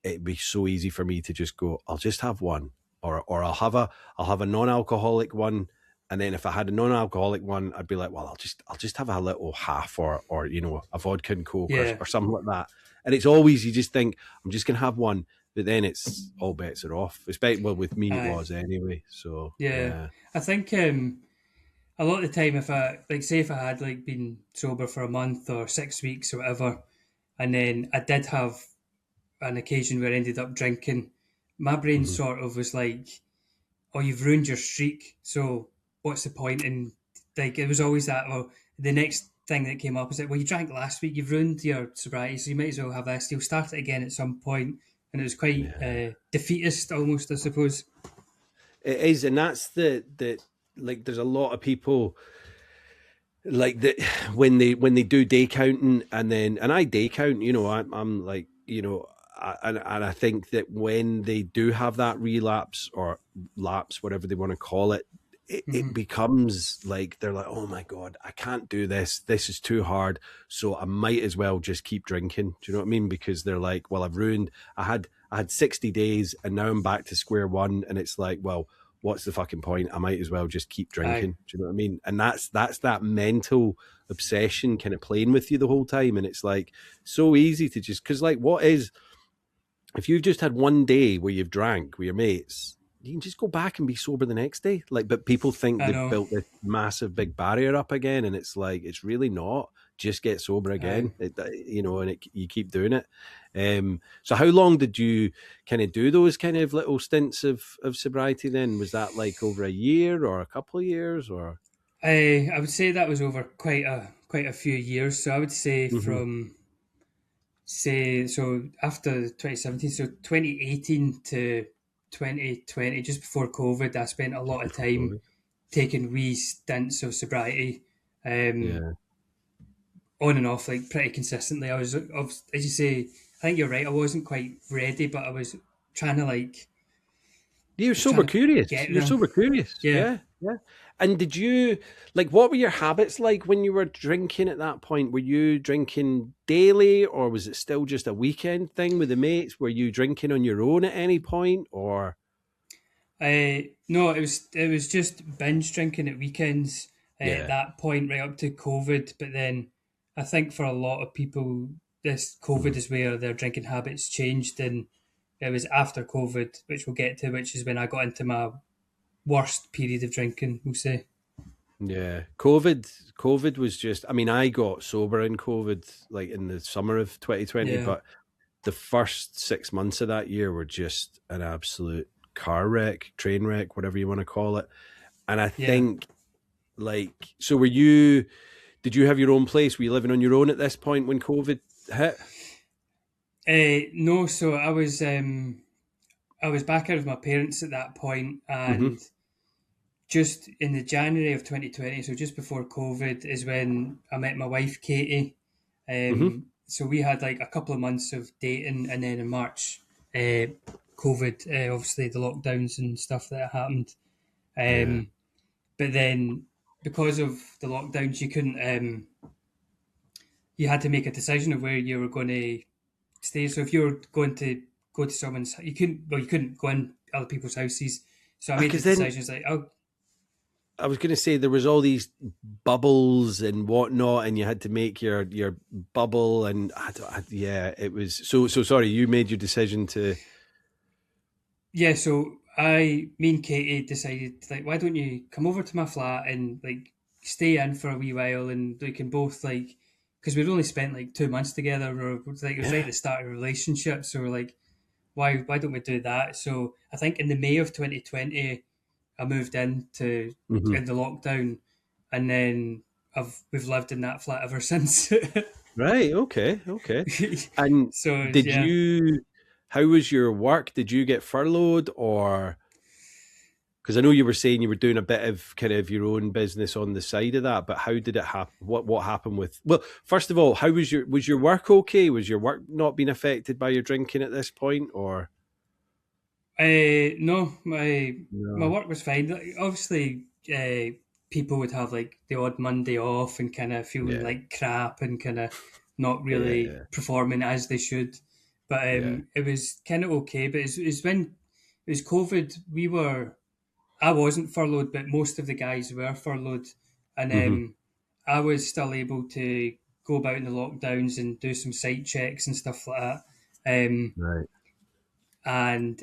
it'd be so easy for me to just go, I'll just have one, or I'll have a non-alcoholic one. And then if I had a non-alcoholic one, I'd be like, well, I'll just have a little half, or a vodka and coke, or, yeah, or something like that. And it's always, you just think, I'm just gonna have one, but then it's all bets are off. Especially, well, with me it aye, was anyway. So yeah. yeah. I think a lot of the time, if I like, say, if I had like been sober for a month or 6 weeks or whatever, and then I did have an occasion where I ended up drinking, my brain Mhm. sort of was like, "Oh, you've ruined your streak. So what's the point?" And like, it was always that. Well, the next thing that came up is like, "Well, you drank last week. You've ruined your sobriety, so you might as well have this. You'll start it again at some point." and it was quite defeatist almost, I suppose. It is, and that's the like. There's a lot of people like that when they do day counting, and I day count. You know, I'm like, you know, and I think that when they do have that relapse or lapse, whatever they want to call it, it becomes like they're like, oh my God, I can't do this. This is too hard. So I might as well just keep drinking. Do you know what I mean? Because they're like, well, I had 60 days and now I'm back to square one. And it's like, well, what's the fucking point? I might as well just keep drinking. Aye. Do you know what I mean? And that's that mental obsession kind of playing with you the whole time. And it's like so easy to just, because like if you've just had one day where you've drank with your mates, you can just go back and be sober the next day. Like, but people think they've built this massive big barrier up again, and it's like it's really not. Just get sober again, you know, and you keep doing it. So, how long did you kind of do those kind of little stints of sobriety? Then was that like over a year or a couple of years, or? I would say that was over quite a few years. So I would say from so after 2017, so 2018 to 2020, just before COVID, I spent a lot of time taking wee stints of sobriety, on and off, like pretty consistently. I was, as you say, I think you're right. I wasn't quite ready, but I was trying to like. You're sober curious. You're sober curious. Yeah. And did you what were your habits like when you were drinking at that point? Were you drinking daily, or was it still just a weekend thing with the mates? Were you drinking on your own at any point, or? No, it was just binge drinking at weekends at that point, right up to COVID. But then I think for a lot of people, this COVID is where their drinking habits changed, and it was after COVID, which we'll get to, which is when I got into my worst period of drinking, we'll say. Yeah, COVID was just, I mean, I got sober in COVID, like in the summer of 2020, but the first 6 months of that year were just an absolute car wreck, train wreck, whatever you want to call it. And I think so did you have your own place? Were you living on your own at this point when COVID hit? No, so I was back out with my parents at that point, and just in the January of 2020, so just before COVID, is when I met my wife, Katie. So we had like a couple of months of dating, and then in March, COVID, obviously the lockdowns and stuff that happened. But then because of the lockdowns, you couldn't, you had to make a decision of where you were going to stay. So if you were going to go to someone's, you couldn't go in other people's houses. So I made the decisions like, I was going to say there was all these bubbles and whatnot, and you had to make your bubble, and it was so sorry. You made your decision to. Yeah, so me and Katie decided, like, why don't you come over to my flat and like stay in for a wee while, and we can both like, because we'd only spent like 2 months together, or it was right at the start of a relationship, so we're like, why don't we do that? So I think in the May of 2020. I moved in the lockdown, and then we've lived in that flat ever since. Right. Okay. And so how was your work? Did you get furloughed, or? Because I know you were saying you were doing a bit of kind of your own business on the side of that, but how did it happen? What happened with? Well, first of all, how was your work okay? Was your work not being affected by your drinking at this point, or? No, my work was fine. Obviously, people would have like the odd Monday off and kind of feeling like crap and kind of not really performing as they should. But it was kind of okay. But it was when it was COVID. I wasn't furloughed, but most of the guys were furloughed, and I was still able to go about in the lockdowns and do some site checks and stuff like that. Right. And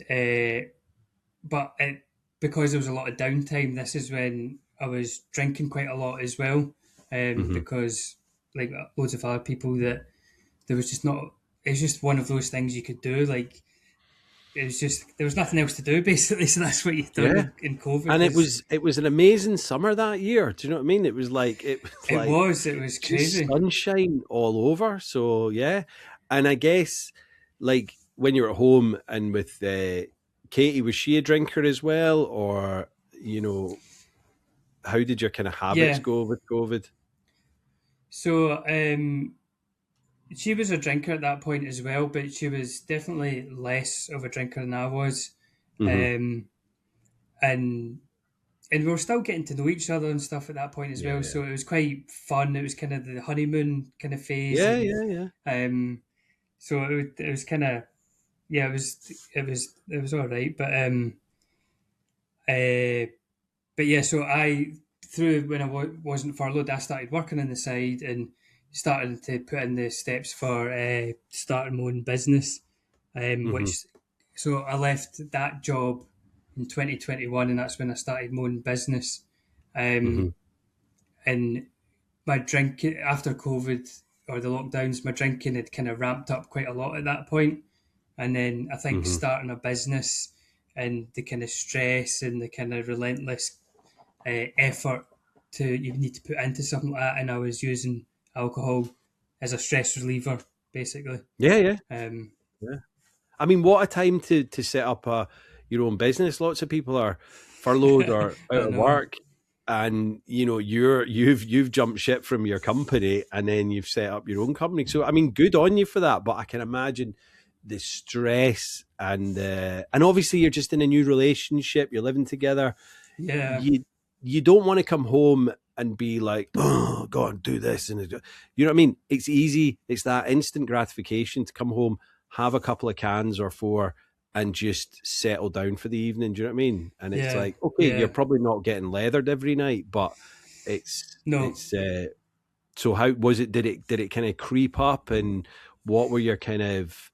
because there was a lot of downtime, this is when I was drinking quite a lot as well, because like loads of other people, that there was just not, it's just one of those things you could do, like it was just, there was nothing else to do basically, so that's what you done in COVID. And it was an amazing summer that year, do you know what I mean? It was crazy, sunshine all over. So yeah, and I guess like when you were at home and with Katie, was she a drinker as well, or how did your kind of habits Yeah. go with COVID? So she was a drinker at that point as well, but she was definitely less of a drinker than I was. Mm-hmm. Um, and we were still getting to know each other and stuff at that point as well. Yeah, So it was quite fun. It was kind of the honeymoon kind of phase, yeah, and yeah, yeah. so it was kind of yeah, it was all right. Uh, but yeah, so I through when I wasn't furloughed, I started working on the side and started to put in the steps for starting my own business. Mm-hmm. Which so I left that job in 2021, and that's when I started my own business. Mm-hmm. And my drinking after COVID or the lockdowns, my drinking had kind of ramped up quite a lot at that point. And then I think Mm-hmm. starting a business and the kind of stress and the kind of relentless effort you need to put into something like that, and I was using alcohol as a stress reliever, basically. Yeah, yeah. Um, Yeah. I mean, what a time to set up your own business. Lots of people are furloughed or I out of know. work, and you've jumped ship from your company, and then you've set up your own company. So I mean, good on you for that. But I can imagine the stress and obviously you're just in a new relationship. You're living together. Yeah, You don't want to come home and be like, oh, go on, do this, and you know what I mean. It's easy. It's that instant gratification to come home, have a couple of cans or four, and just settle down for the evening. Do you know what I mean? And it's yeah, like, okay, you're yeah. probably not getting leathered every night, but it's No, it's. So how was it? Did it kind of creep up, and what were your kind of,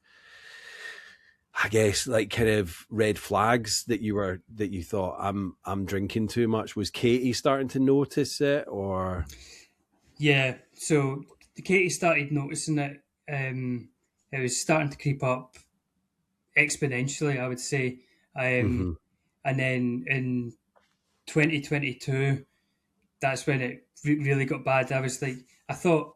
I guess, like kind of red flags that you thought I'm drinking too much? Was Katie starting to notice it, or? yeah. So Katie started noticing it. It was starting to creep up exponentially, I would say. Mm-hmm. And then in 2022, that's when it really got bad. I was like, I thought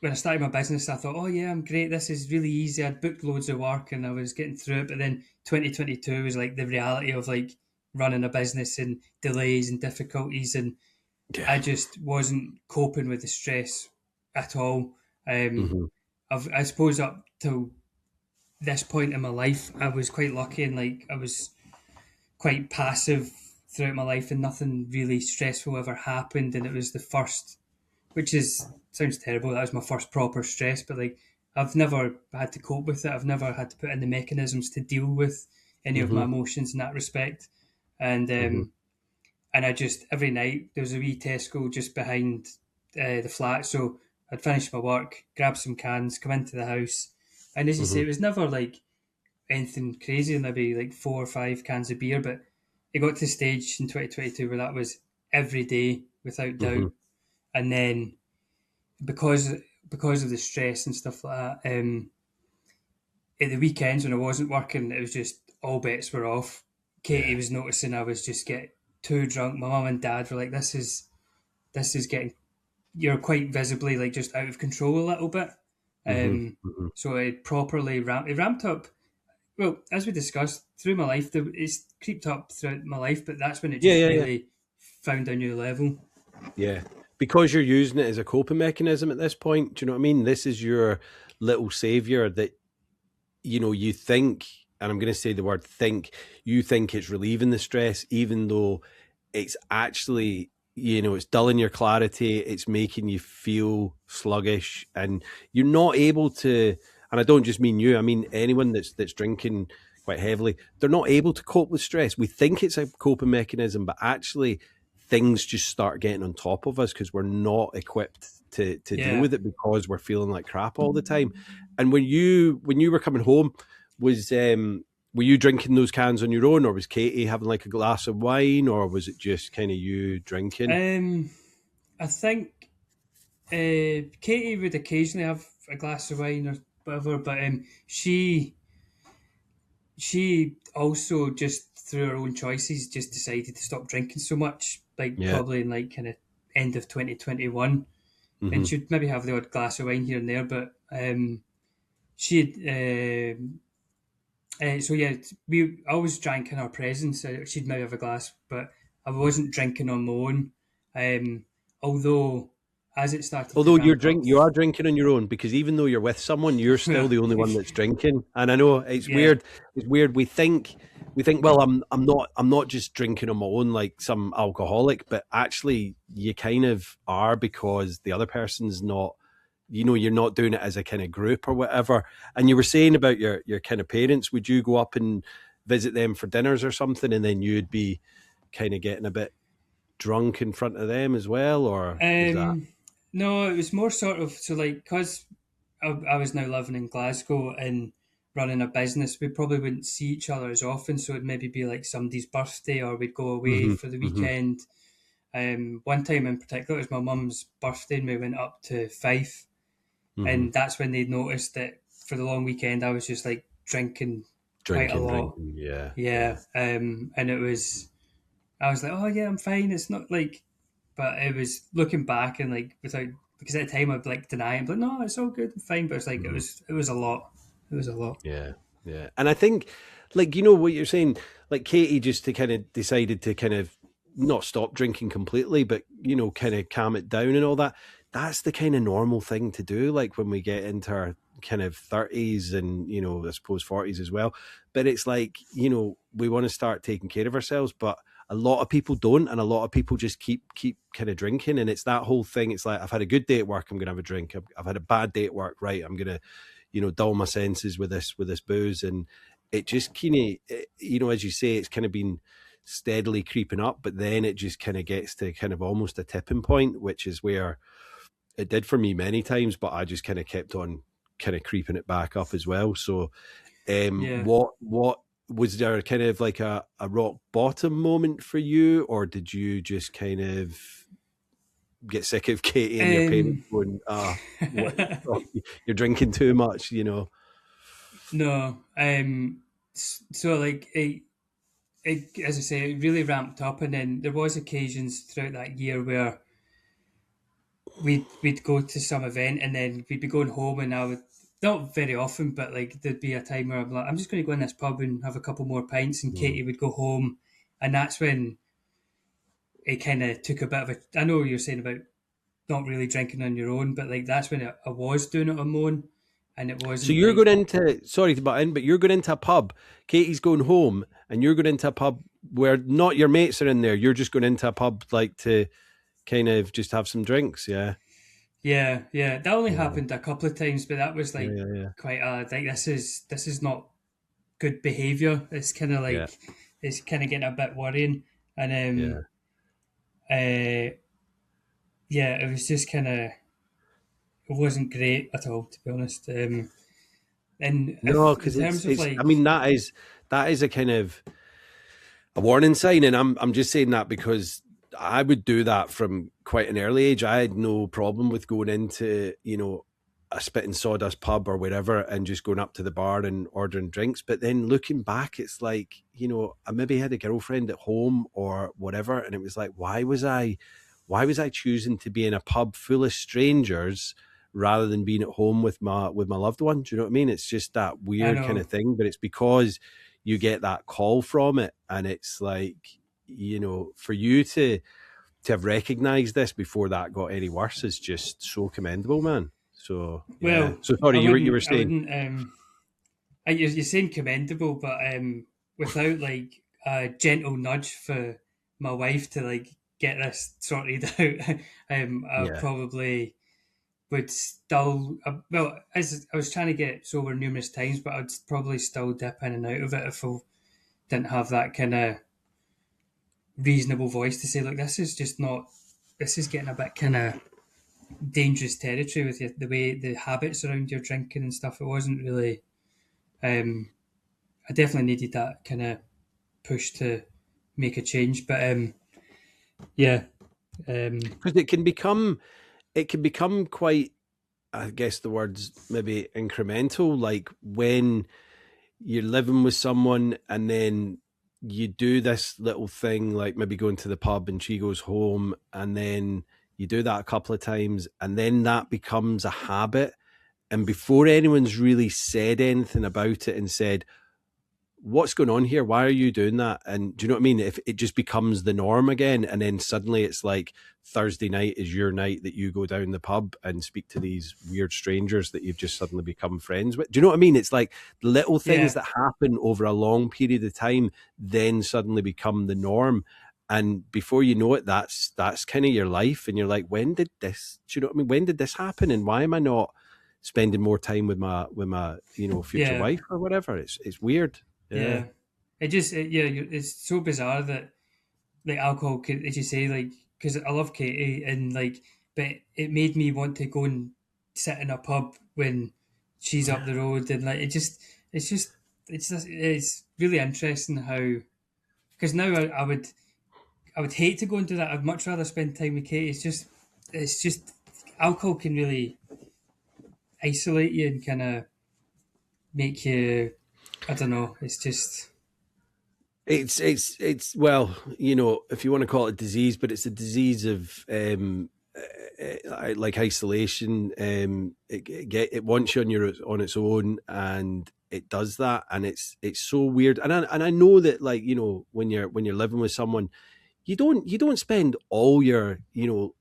when I started my business, I thought, oh yeah, I'm great. This is really easy. I'd booked loads of work and I was getting through it. But then 2022 was like the reality of like running a business and delays and difficulties, and Yeah. I just wasn't coping with the stress at all. Mm-hmm. I suppose up till this point in my life, I was quite lucky and like I was quite passive throughout my life, and nothing really stressful ever happened. And it was the first, which is sounds terrible. That was my first proper stress, but like I've never had to cope with it. I've never had to put in the mechanisms to deal with any of my Mm-hmm. emotions in that respect. And Mm-hmm. and I just every night there was a wee Tesco just behind the flat, so I'd finish my work, grab some cans, come into the house, and as you say, Mm-hmm. it was never like anything crazy, maybe like 4 or 5 cans of beer, but it got to the stage in 2022 where that was every day without doubt. Mm-hmm. And then because of the stress and stuff like that, at the weekends when I wasn't working, it was just all bets were off. Katie Yeah. was noticing I was just getting too drunk. My mum and dad were like, this is getting, you're quite visibly like just out of control a little bit." Mm-hmm. Mm-hmm. So it properly ramped up. Well, as we discussed through my life, it's creeped up throughout my life, but that's when it Yeah, just yeah, yeah, really found a new level. yeah. Because you're using it as a coping mechanism at this point. Do you know what I mean? This is your little savior that you think, and I'm going to say the word think. You think it's relieving the stress, even though it's actually, it's dulling your clarity. It's making you feel sluggish, and you're not able to. And I don't just mean you. I mean anyone that's drinking quite heavily. They're not able to cope with stress. We think it's a coping mechanism, but actually, things just start getting on top of us because we're not equipped to deal Yeah. with it because we're feeling like crap all the time. And when you were coming home, was were you drinking those cans on your own, or was Katie having like a glass of wine, or was it just kind of you drinking? I think Katie would occasionally have a glass of wine or whatever, but she also just through her own choices just decided to stop drinking so much, like Yeah. probably in like kind of end of 2021, Mm-hmm. and she'd maybe have the odd glass of wine here and there, but she had So yeah, we always drank in our presence. She'd maybe have a glass, but I wasn't drinking on my own. Um, although as it started to Although ramp up, you are drinking on your own, because even though you're with someone, you're still the only one that's drinking. And I know it's yeah, weird. It's weird. We think, well, I'm not just drinking on my own like some alcoholic, but actually you kind of are, because the other person's not. You know, you're not doing it as a kind of group or whatever. And you were saying about your kind of parents. Would you go up and visit them for dinners or something, and then you'd be kind of getting a bit drunk in front of them as well, or was that? no, it was more sort of so like because I was now living in Glasgow and running a business, we probably wouldn't see each other as often. So it'd maybe be like somebody's birthday, or we'd go away Hmm. for the Hmm. weekend. One time in particular, it was my mum's birthday, and we went up to Fife, Hmm. and that's when they noticed that for the long weekend I was just like drinking quite a lot. Drinking, yeah, yeah. Yeah, and it was I was like, oh yeah, I'm fine. It's not like, but it was looking back and like without because at the time I'd like deny it, but no, it's all good, I'm fine. But it's like Hmm. it was a lot. It was a lot. Yeah, yeah. And I think, like, you know what you're saying, like Katie just to kind of decided to kind of not stop drinking completely, but, you know, kind of calm it down and all that. That's the kind of normal thing to do, like when we get into our kind of 30s and, you know, I suppose 40s as well. But it's like, you know, we want to start taking care of ourselves, but a lot of people don't, and a lot of people just keep kind of drinking. And it's that whole thing. It's like, I've had a good day at work, I'm gonna have a drink. I've had a bad day at work, right, I'm gonna, you know, dull my senses with this booze. And it just kind of, you know, as you say, it's kind of been steadily creeping up, but then it just kind of gets to kind of almost a tipping point, which is where it did for me many times, but I just kind of kept on kind of creeping it back up as well. So Yeah. what was there kind of like a rock bottom moment for you, or did you just kind of get sick of Katie and your parents Um, going, what, oh, you're drinking too much, you know? no. So like as I say, it really ramped up, and then there was occasions throughout that year where we'd go to some event, and then we'd be going home, and I would not very often, but like there'd be a time where I'm like, I'm just going to go in this pub and have a couple more pints, and Mm. Katie would go home, and that's when it kind of took a bit of a. I know you're saying about not really drinking on your own, but like that's when I was doing it on my own, and it So wasn't you're like going into, sorry to butt in, but you're going into a pub. Katie's going home, and you're going into a pub where not your mates are in there. You're just going into a pub like to kind of just have some drinks. Yeah. yeah, yeah. That only Yeah. happened a couple of times, but that was Yeah. like Yeah. quite like this is not good behavior. It's kind of Yeah. like it's kind of getting a bit worrying, and Yeah. uh, yeah, it was just kind of it wasn't great at all, to be honest. And No, if in because terms of it's. I like, mean, that is a kind of a warning sign, and I'm just saying that because I would do that from quite an early age. I had no problem with going into, you know, a spit and sawdust pub or wherever and just going up to the bar and ordering drinks. But then looking back, it's like, you know, I maybe had a girlfriend at home or whatever, and it was like, why was I choosing to be in a pub full of strangers rather than being at home with my loved one? Do you know what I mean? It's just that I weird kind know, of thing, but it's because you get that call from it, and it's like, you know, for you to have recognized this before that got any worse is just so commendable, man. So yeah. well, So sorry, you were I saying. wouldn't. You're saying commendable, but without like a gentle nudge for my wife to like get this sorted out, I Yeah. probably would still. Well, as I was trying to get sober numerous times, but I'd probably still dip in and out of it if I didn't have that kind of reasonable voice to say, look, this is just not. This is getting a bit kind of dangerous territory with the way the habits around your drinking and stuff. It wasn't really. I definitely needed that kind of push to make a change. But yeah, Because it can become quite, I guess the word's maybe incremental, like when you're living with someone and then you do this little thing, like maybe going to the pub and she goes home, and then you do that a couple of times, and then that becomes a habit. And before anyone's really said anything about it and said, what's going on here? Why are you doing that? And do you know what I mean? If it just becomes the norm again, and then suddenly it's like Thursday night is your night that you go down the pub and speak to these weird strangers that you've just suddenly become friends with. Do you know what I mean? It's like little things that happen over a long period of time then suddenly become the norm. And before you know it, that's kind of your life. And you're like, when did this, do you know what I mean? When did this happen? And why am I not spending more time with my future wife or whatever? It's weird. Yeah. It's so bizarre that like alcohol could, as you say, like, because I love Katie and like, but it made me want to go and sit in a pub when she's up the road, and like it's really interesting how, because now I would hate to go and do that. I'd much rather spend time with Katie. It's just alcohol can really isolate you and kind of make you, I don't know. It's well, you know, if you want to call it a disease, but it's a disease of like isolation. It wants you on its own, and it does that, and it's so weird. And I know that, like, you know, when you're living with someone, you don't spend all your, you know,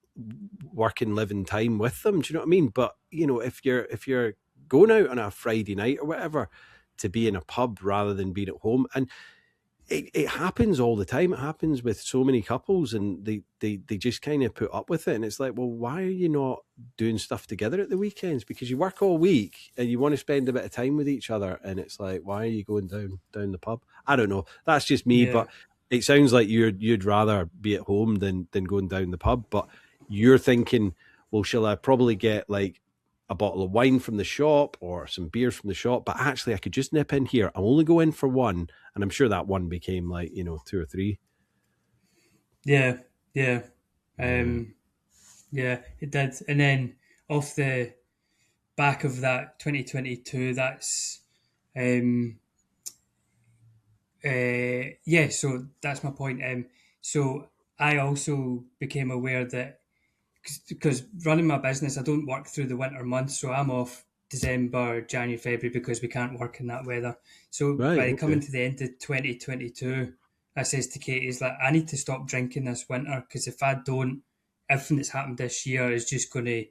working living time with them. Do you know what I mean? But you know, if you're going out on a Friday night or whatever to be in a pub rather than being at home, and it happens all the time. It happens with so many couples, and they just kind of put up with it. And it's like, well, why are you not doing stuff together at the weekends? Because you work all week and you want to spend a bit of time with each other. And it's like, why are you going down the pub? I don't know. That's just me, but it sounds like you'd rather be at home than going down the pub. But you're thinking, well, shall I probably get like a bottle of wine from the shop or some beers from the shop, but actually I could just nip in here. I'll only go in for one. And I'm sure that one became like, you know, 2 or 3. Yeah. It did. And then off the back of that 2022, that's, so that's my point. So I also became aware that, because running my business, I don't work through the winter months, so I'm off December, January, February because we can't work in that weather. So coming to the end of 2022, I says to Katie, is like, I need to stop drinking this winter, because if I don't, everything that's happened this year is just going to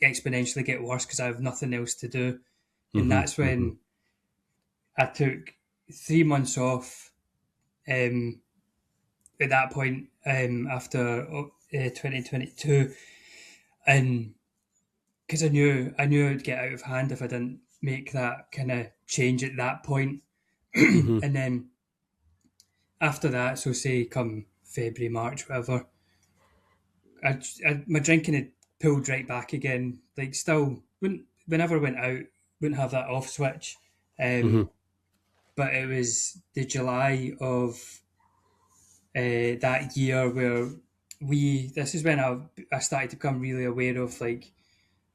exponentially get worse because I have nothing else to do. And that's when I took 3 months off. At that point, after 2022, and because I knew it'd get out of hand if I didn't make that kind of change at that point. And then after that, so say come February, March, whatever, my drinking had pulled right back again. Like, still, whenever I went out, wouldn't have that off switch. But it was the July of that year where this is when I started to become really aware of like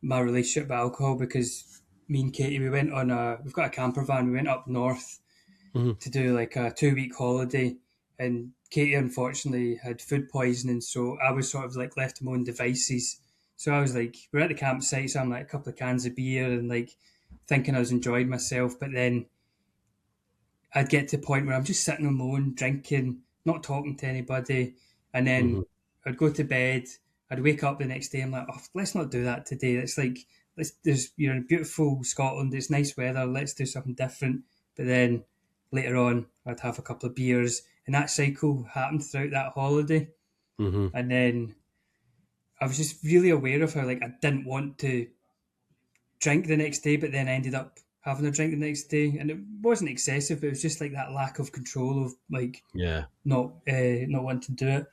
my relationship with alcohol, because me and Katie, we've got a camper van, we went up north to do like a 2-week holiday, and Katie unfortunately had food poisoning, so I was sort of like left to my own devices. So I was like, we're at the campsite, so I'm like a couple of cans of beer and like thinking I was enjoying myself, but then I'd get to the point where I'm just sitting on my own, drinking, not talking to anybody, and then I'd go to bed. I'd wake up the next day. I'm like, oh, let's not do that today. It's like, you're in beautiful Scotland. It's nice weather. Let's do something different. But then later on, I'd have a couple of beers, and that cycle happened throughout that holiday. And then I was just really aware of how like I didn't want to drink the next day, but then I ended up having a drink the next day, and it wasn't excessive. But it was just like that lack of control of like not wanting to do it.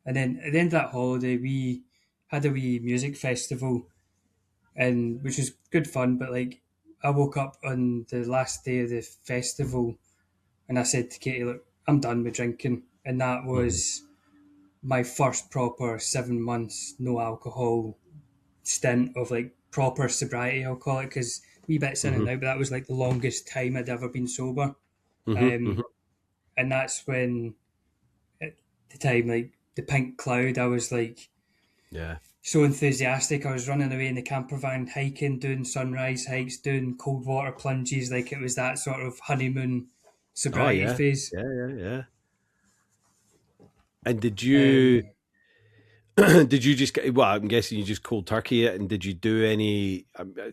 And then at the end of that holiday, we had a wee music festival, and which was good fun. But like, I woke up on the last day of the festival, and I said to Katie, "Look, I'm done with drinking," and that was my first proper 7 months no alcohol stint of like proper sobriety, I'll call it, because wee bits in and out, but that was like the longest time I'd ever been sober. And that's when, at the time, like the pink cloud, I was like so enthusiastic. I was running away in the camper van, hiking, doing sunrise hikes, doing cold water plunges, like it was that sort of honeymoon Oh sobriety yeah, phase. yeah. And did Um, you did you just well? I'm guessing you just cold turkey it, and did you do any?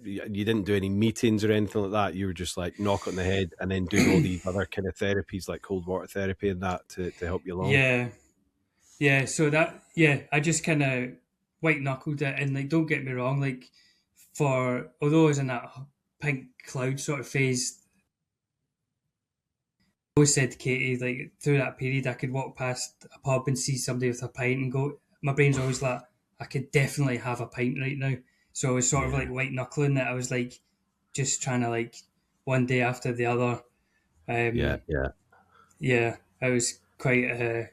You didn't do any meetings or anything like that. You were just like knock on the head, and then doing all these other kind of therapies like cold water therapy and that to help you along. yeah, yeah. So that, yeah, I just kind of white knuckled it, and like, don't get me wrong, like, for although I was in that pink cloud sort of phase, I always said to Katie, like, through that period, I could walk past a pub and see somebody with a pint and go, my brain's always like, I could definitely have a pint right now. So I was sort of Yeah, like white knuckling it. I was like, just trying to, like, one day after the other. yeah, Um, yeah, yeah, I was quite,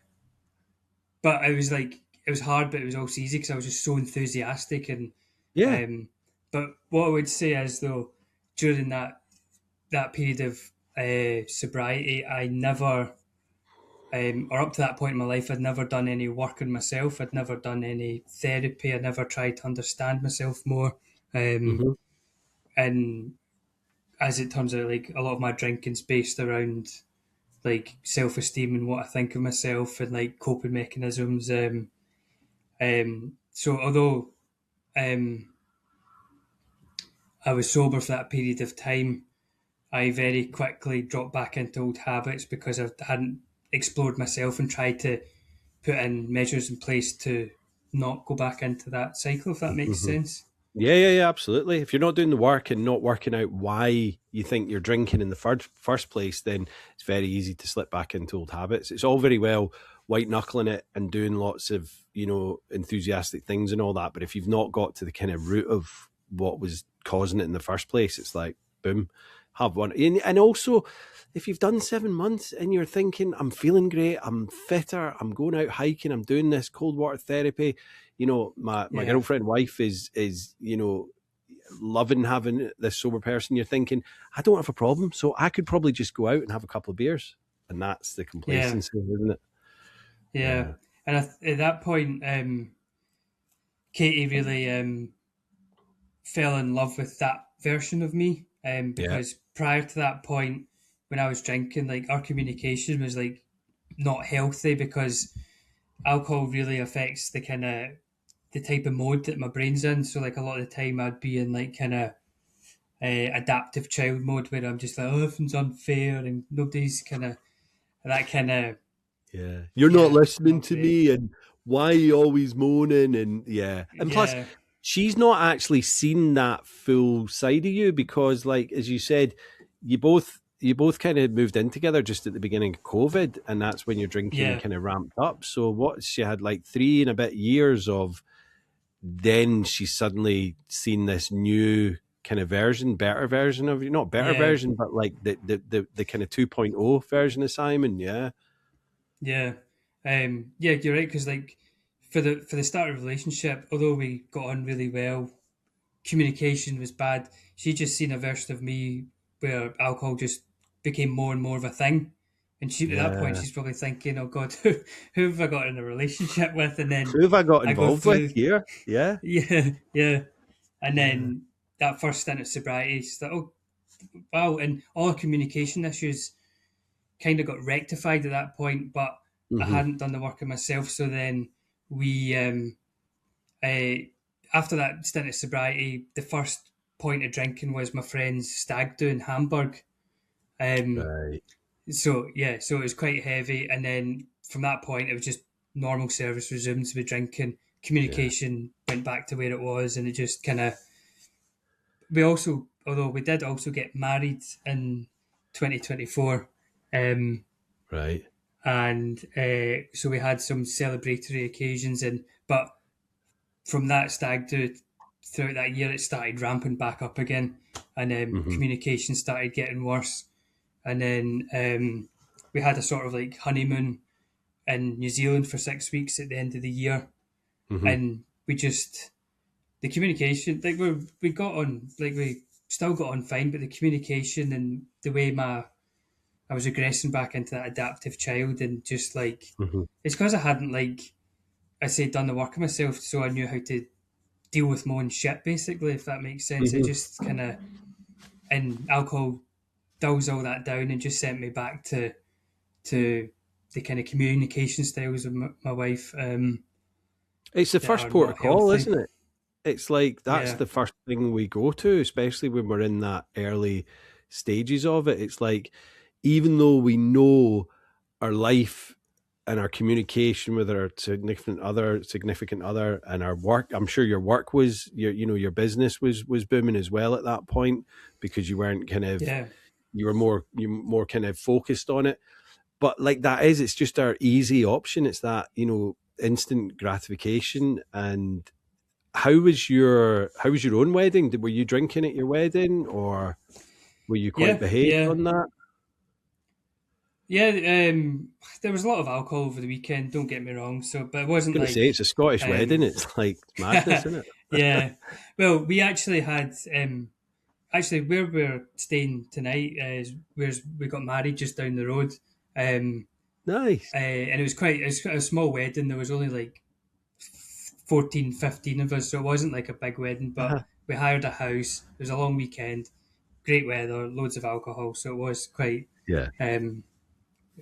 but I was like, it was hard, but it was also easy because I was just so enthusiastic. And, yeah. um, but what I would say is, though, during that period of sobriety, I never, or up to that point in my life, I'd never done any work on myself. I'd never done any therapy. I'd never tried to understand myself more. Hmm. And as it turns out, like, a lot of my drinking's based around like self-esteem and what I think of myself and like coping mechanisms. So although um, I was sober for that period of time, I very quickly dropped back into old habits because I hadn't explored myself and tried to put in measures in place to not go back into that cycle, if that makes Hmm. sense. Yeah, absolutely. If you're not doing the work and not working out why you think you're drinking in the first place, then it's very easy to slip back into old habits. It's all very well white knuckling it and doing lots of, enthusiastic things and all that. But if you've not got to the kind of root of what was causing it in the first place, it's like, boom, have one. And also, if you've done 7 months and you're thinking, I'm feeling great, I'm fitter, I'm going out hiking, I'm doing this cold water therapy, my Yeah, girlfriend wife is loving having this sober person. You're thinking, I don't have a problem, so I could probably just go out and have a couple of beers, and that's the yeah, complacency, isn't it? yeah. Yeah, And at that point, Katie really fell in love with that version of me. yeah, Because prior to that point, when I was drinking, like, our communication was like not healthy because alcohol really affects the kind of the type of mode that my brain's in. So like a lot of the time I'd be in like kind of adaptive child mode where I'm just like, oh, everything's unfair and nobody's kind of that kind of, yeah. You're not yeah, listening not to great. me, and why are you always moaning? And yeah, and plus, Yeah, she's not actually seen that full side of you because, like as you said, you both kind of moved in together just at the beginning of COVID, and that's when your drinking yeah, kind of ramped up. So what she had like 3 and a bit years of, then she's suddenly seen this new kind of better version of you, not better yeah, version, but like the kind of 2.0 version of Simon. Yeah, yeah. Yeah, you're right, because like for the start of the relationship, although we got on really well, communication was bad. She just seen a version of me where alcohol just became more and more of a thing. And she, at that point, yeah. she's probably thinking, "Oh God, who have I got in a relationship with?" And then Who have I got I go involved with through, here? Yeah, yeah, yeah, and yeah. then that first stint of sobriety, she's like, "Oh wow!" And all our communication issues kind of got rectified at that point, but I Hmm. hadn't done the work on myself. So then we uh, after that stint of sobriety, the first point of drinking was my friend's stag do in Hamburg. Um, Right. so yeah, so it was quite heavy, and then from that point, it was just normal service resumed with drinking. Yeah. Communication went back to where it was, and it just kind of. We also, although we did also get married in 2024, um, Right. and so we had some celebratory occasions, and but from that stag do throughout that year, it started ramping back up again, and Hmm. communication started getting worse. And then we had a sort of like honeymoon in New Zealand for 6 weeks at the end of the year, Hmm. and we just the communication like we got on like we still got on fine, but the communication and the way I was regressing back into that adaptive child, and just like Hmm. it's because I hadn't, like I say, done the work of myself, so I knew how to deal with my own shit, basically, if that makes sense. It Hmm. just kind of, and alcohol dulls all that down and just sent me back to the kind of communication styles of my wife It's the that first are port of not call, healthy. isn't it? It's like that's Yeah, the first thing we go to, especially when we're in that early stages of it. It's like, even though we know our life and our communication with our significant other, and our work, I'm sure your work was your business was booming as well at that point, because you weren't kind of yeah, you were more kind of focused on it. But like it's just our easy option. It's that, instant gratification. And how was your own wedding? Were you drinking at your wedding, or were you quite yeah, behaved yeah, on that? yeah. There was a lot of alcohol over the weekend. Don't get me wrong. So, but it I was wasn't going to say, like, it's a Scottish wedding. um, It's like madness, isn't it? yeah. Well, we actually had actually where we're staying tonight is where we got married just down the road. Nice. And it was a small wedding. There was only like 14, 15 of us, so it wasn't like a big wedding, but Uh-huh. we hired a house. It was a long weekend, great weather, loads of alcohol, so it was quite. Yeah. Um,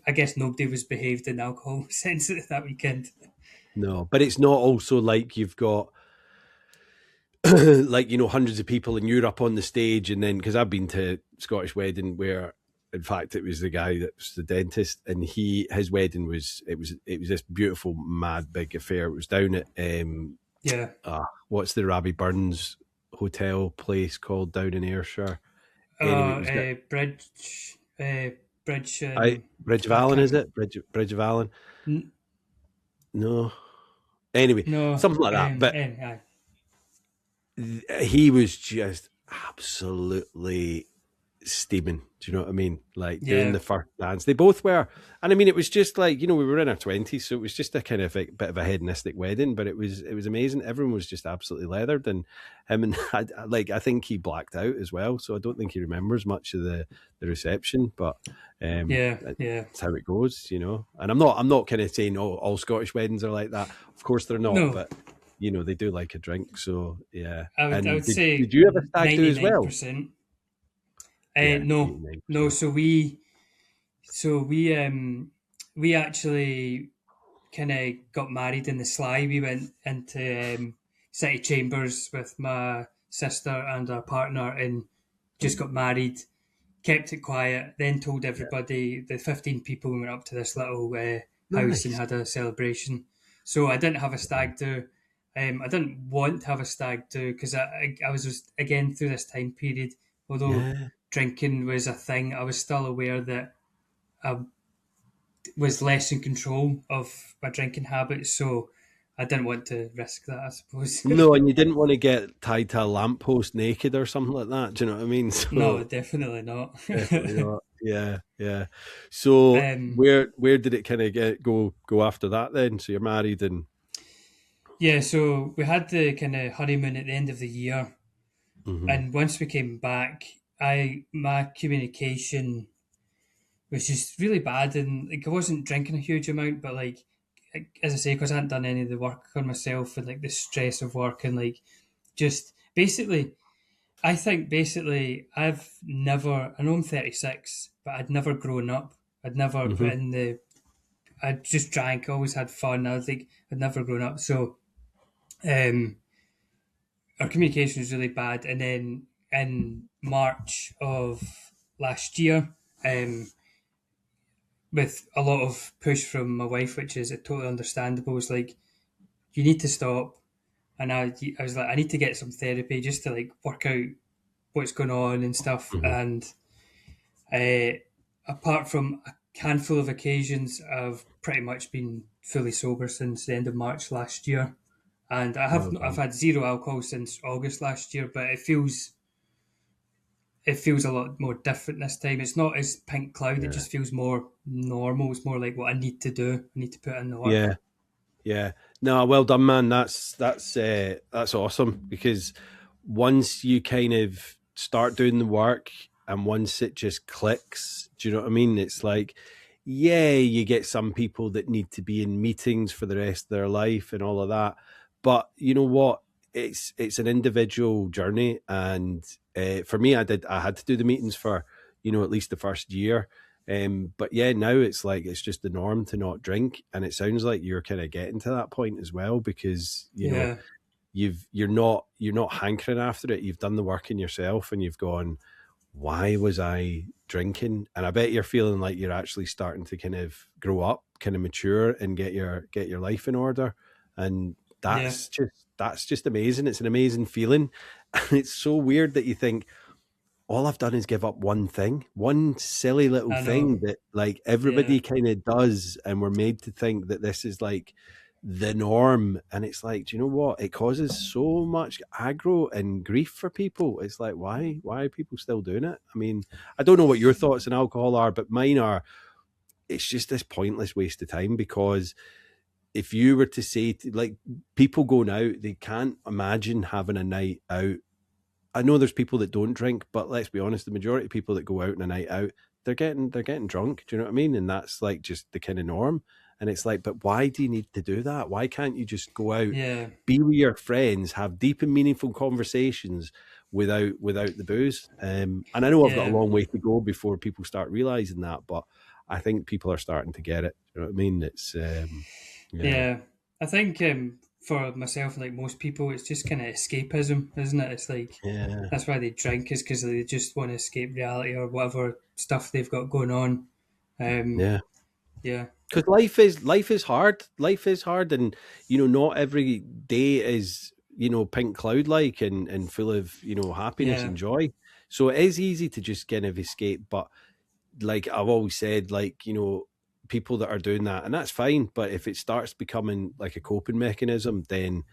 I guess nobody was behaved in alcohol sense that weekend. No, but it's not also like you've got like, hundreds of people and you're up on the stage, and then, because I've been to Scottish wedding where, in fact, it was the guy that was the dentist, and his wedding was this beautiful mad big affair. It was down at Yeah, what's the Rabbie Burns hotel place called down in Ayrshire? Anyway, it was uh, bridge. Bridge of I Allen, is can't. it? Bridge of Allen? N- No. Anyway, no, something like that. But aye. he was just absolutely steaming. Do you know what I mean? Like doing Yeah, the first dance. They both were. And I mean, it was just like, we were in our 20s, so it was just a kind of a bit of a hedonistic wedding, but it was amazing. Everyone was just absolutely leathered, and him and I think he blacked out as well, so I don't think he remembers much of the reception, but yeah, yeah. that's how it goes. And I'm not kind of saying, oh, all Scottish weddings are like that. Of course they're not, No, but they do like a drink, so yeah. I And would did say you have a stag do as well? 99%. Yeah, No, no. 89%. So we actually kind of got married in the sly. We went into city chambers with my sister and our partner, and just got married. Kept it quiet. Then told Yeah. everybody, the 15 people, we went up to this little house and Nice. had a celebration. So I didn't have a stag do. I didn't want to have a stag do because I was just, again, through this time period. Although Yeah. drinking was a thing, I was still aware that I was less in control of my drinking habits, so I didn't want to risk that, I suppose. No, and you didn't want to get tied to a lamppost naked or something like that. Do you know what I mean? No, So definitely not. definitely not. Yeah, yeah. So um, where did it kind of go after that then? So you're married and yeah, so we had the kind of honeymoon at the end of the year, hmm and once we came back, my communication was just really bad, and like I wasn't drinking a huge amount, but like as I say, because I hadn't done any of the work on myself and like the stress of work and like just basically I think basically I've never, I know I'm 36, but I'd never grown up. I'd never put hmm in I just drank, always had fun. I was like, I'd never grown up. So um, our communication was really bad. And then in March of last year, um, with a lot of push from my wife, which is totally understandable, was like, you need to stop. And I was like, I need to get some therapy just to like work out what's going on and stuff. hmm And apart from a handful of occasions, I've pretty much been fully sober since the end of March last year, and Well I've done. had zero alcohol since August last year. But it feels a lot more different this time. It's not as pink cloud. It Yeah. just feels more normal. It's more like what I need to do. I need to put in the work. Yeah. Yeah. No, well done, man. That's awesome, because once you kind of start doing the work and once it just clicks, do you know what I mean? It's like, yeah, you get some people that need to be in meetings for the rest of their life and all of that. But you know what? It's an individual journey. And for me, I had to do the meetings for, you know, at least the first year. But yeah, now it's like it's just the norm to not drink, and it sounds like you're kind of getting to that point as well, because you know Yeah. you're not hankering after it. You've done the work in yourself, and you've gone, why was I drinking? And I bet you're feeling like you're actually starting to kind of grow up, kind of mature, and get your life in order. And Yeah. that's just amazing. It's an amazing feeling. And it's so weird that you think, all I've done is give up one thing, one silly little I know. thing that like Yeah. everybody kind of does, and we're made to think that this is like the norm. And it's like, do you know what? It causes so much aggro and grief for people. It's like, why are people still doing it? I mean, I don't know what your thoughts on alcohol are, but mine are, it's just this pointless waste of time. Because if you were to say like, people going out, they can't imagine having a night out. I know there's people that don't drink, but let's be honest, the majority of people that go out on a night out, they're getting drunk. Do you know what I mean? And that's like just the kind of norm. And it's like, but why do you need to do that? Why can't you just go out, Yeah. be with your friends, have deep and meaningful conversations without the booze? And I know I've got Yeah. a long way to go before people start realizing that, but I think people are starting to get it. Do you know what I mean? It's Yeah. I think for myself, like most people, it's just kind of escapism, isn't it? It's like yeah, that's why they drink, is because they just want to escape reality or whatever stuff they've got going on. yeah. Yeah. Because life is hard. Life is hard, and you know, not every day is, you know, pink cloud like and full of, you know, happiness Yeah. and joy. So it is easy to just kind of escape. But like I've always said, like, you know, people that are doing that, and that's fine. But if it starts becoming like a coping mechanism, then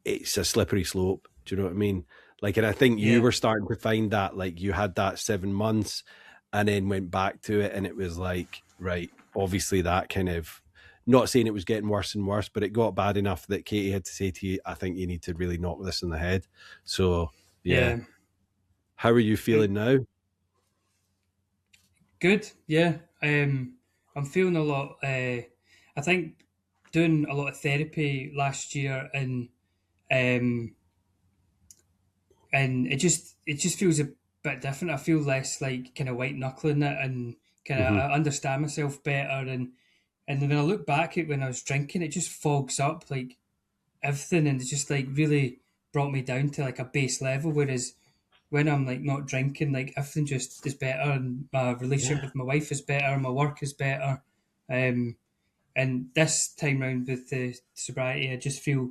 it's a slippery slope. Do you know what I mean? Like, and I think you Yeah. were starting to find that, like, you had that 7 months and then went back to it, and it was like, right, obviously that kind of, not saying it was getting worse and worse, but it got bad enough that Katie had to say to you, I think you need to really knock this in the head. So yeah. Yeah. How are you feeling now? Good. Yeah. I'm feeling a lot. I think doing a lot of therapy last year, um, and it just feels a bit different. I feel less like kind of white knuckling it, and kind of Hmm. I understand myself better. And then when I look back at when I was drinking, it just fogs up like everything, and it's just like really brought me down to like a base level. Whereas when I'm like not drinking, like everything just is better, and my relationship Yeah. with my wife is better, my work is better. Um, and this time round with the sobriety, I just feel,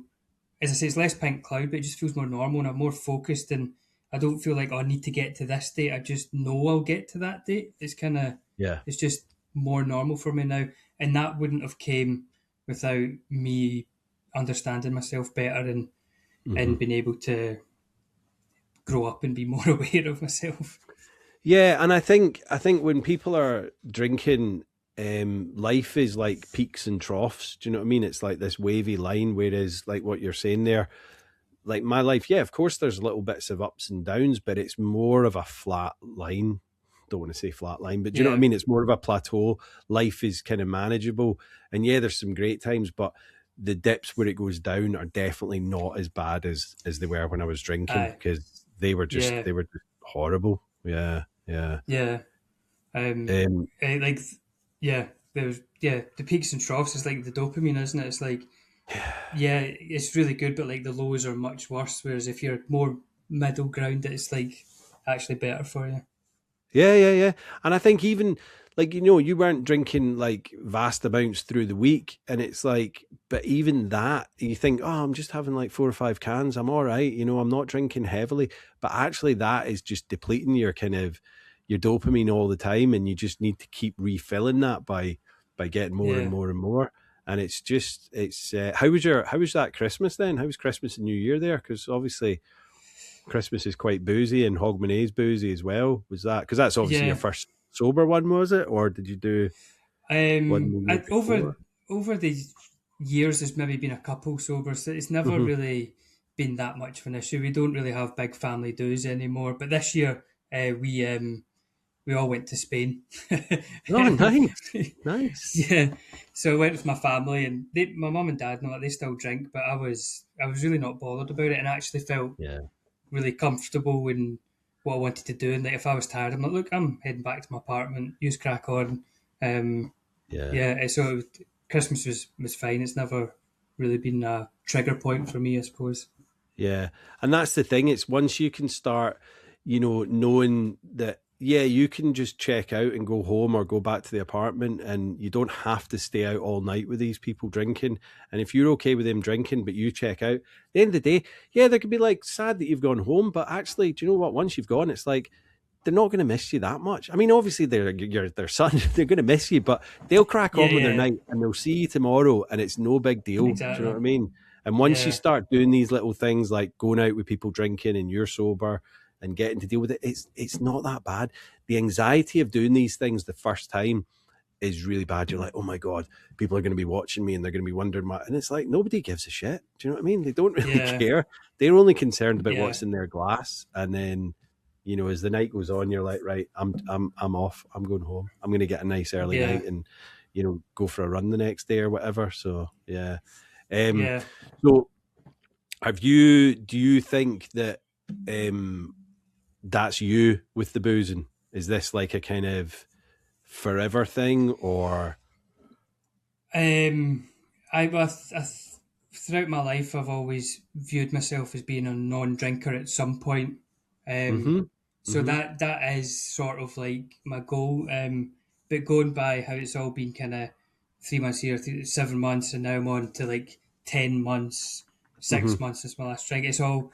as I say, it's less pink cloud, but it just feels more normal, and I'm more focused, and I don't feel like, oh, I need to get to this date. I just know I'll get to that date. It's kind of, Yeah. it's just more normal for me now, and that wouldn't have came without me understanding myself better Hmm. and being able to grow up and be more aware of myself. Yeah, and I think when people are drinking, life is like peaks and troughs. Do you know what I mean? It's like this wavy line, whereas like what you're saying there, like my life, yeah, of course there's little bits of ups and downs, but it's more of a flat line. Don't want to say flat line, but do you know what I Yeah, mean? It's more of a plateau. Life is kind of manageable. And yeah, there's some great times, but the dips where it goes down are definitely not as bad as they were when I was drinking, aye, because yeah, they were just horrible. Yeah, yeah. yeah. Um, Um, like, yeah, there's yeah, the peaks and troughs is like the dopamine, isn't it? It's like, yeah, it's really good, but like the lows are much worse. Whereas if you're more middle ground, it's like actually better for you. Yeah, yeah, yeah. And I think even like, you know, you weren't drinking like vast amounts through the week. And it's like, but even that, you think, oh, I'm just having like 4 or 5 cans. I'm all right. You know, I'm not drinking heavily. But actually, that is just depleting your kind of your dopamine all the time. And you just need to keep refilling that by getting more and Yeah, more and more. And it's just, it's, how was that Christmas then? How was Christmas and New Year there? Because obviously, Christmas is quite boozy, and Hogmanay's boozy as well. Was that because that's obviously your yeah. first sober one, was it, or did you do one the year Over before? the years, there's maybe been a couple sober, so it's never Hmm. really been that much of an issue. We don't really have big family do's anymore. But this year, we all went to Spain. Oh, nice, nice. Yeah, so I went with my family, and my mum and dad, know they still drink, but I was really not bothered about it, and actually felt Yeah, really comfortable and what I wanted to do. And like, if I was tired, I'm like, look, I'm heading back to my apartment. Use crack on. So Christmas was fine. It's never really been a trigger point for me, I suppose. Yeah. And that's the thing. It's once you can start, knowing that, yeah, you can just check out and go home or go back to the apartment, and you don't have to stay out all night with these people drinking. And if you're okay with them drinking, but you check out, at the end of the day, yeah, they could be like sad that you've gone home, but actually, do you know what? Once you've gone, it's like, they're not going to miss you that much. I mean, obviously they're their son, they're going to miss you, but they'll crack on with their night and they'll see you tomorrow, and it's no big deal. Exactly. Do you know what I mean? And once you start doing these little things like going out with people drinking and you're sober and getting to deal with it, it's not that bad. The anxiety of doing these things the first time is really bad. You're like, oh my God, people are going to be watching me and they're going to be wondering and it's like, nobody gives a shit. Do you know what I mean? They don't really care. They're only concerned about what's in their glass. And then, as the night goes on, you're like, right, I'm off. I'm going home. I'm going to get a nice early night and, go for a run the next day or whatever. So, yeah. So do you think that that's you with the boozing? Is this like a kind of forever thing, or? Throughout my life, I've always viewed myself as being a non-drinker at some point. So that is sort of like my goal. But going by how it's all been kind of 3 months here, 7 months, and now I'm on to like 10 months, 6 months since my last drink. It's all,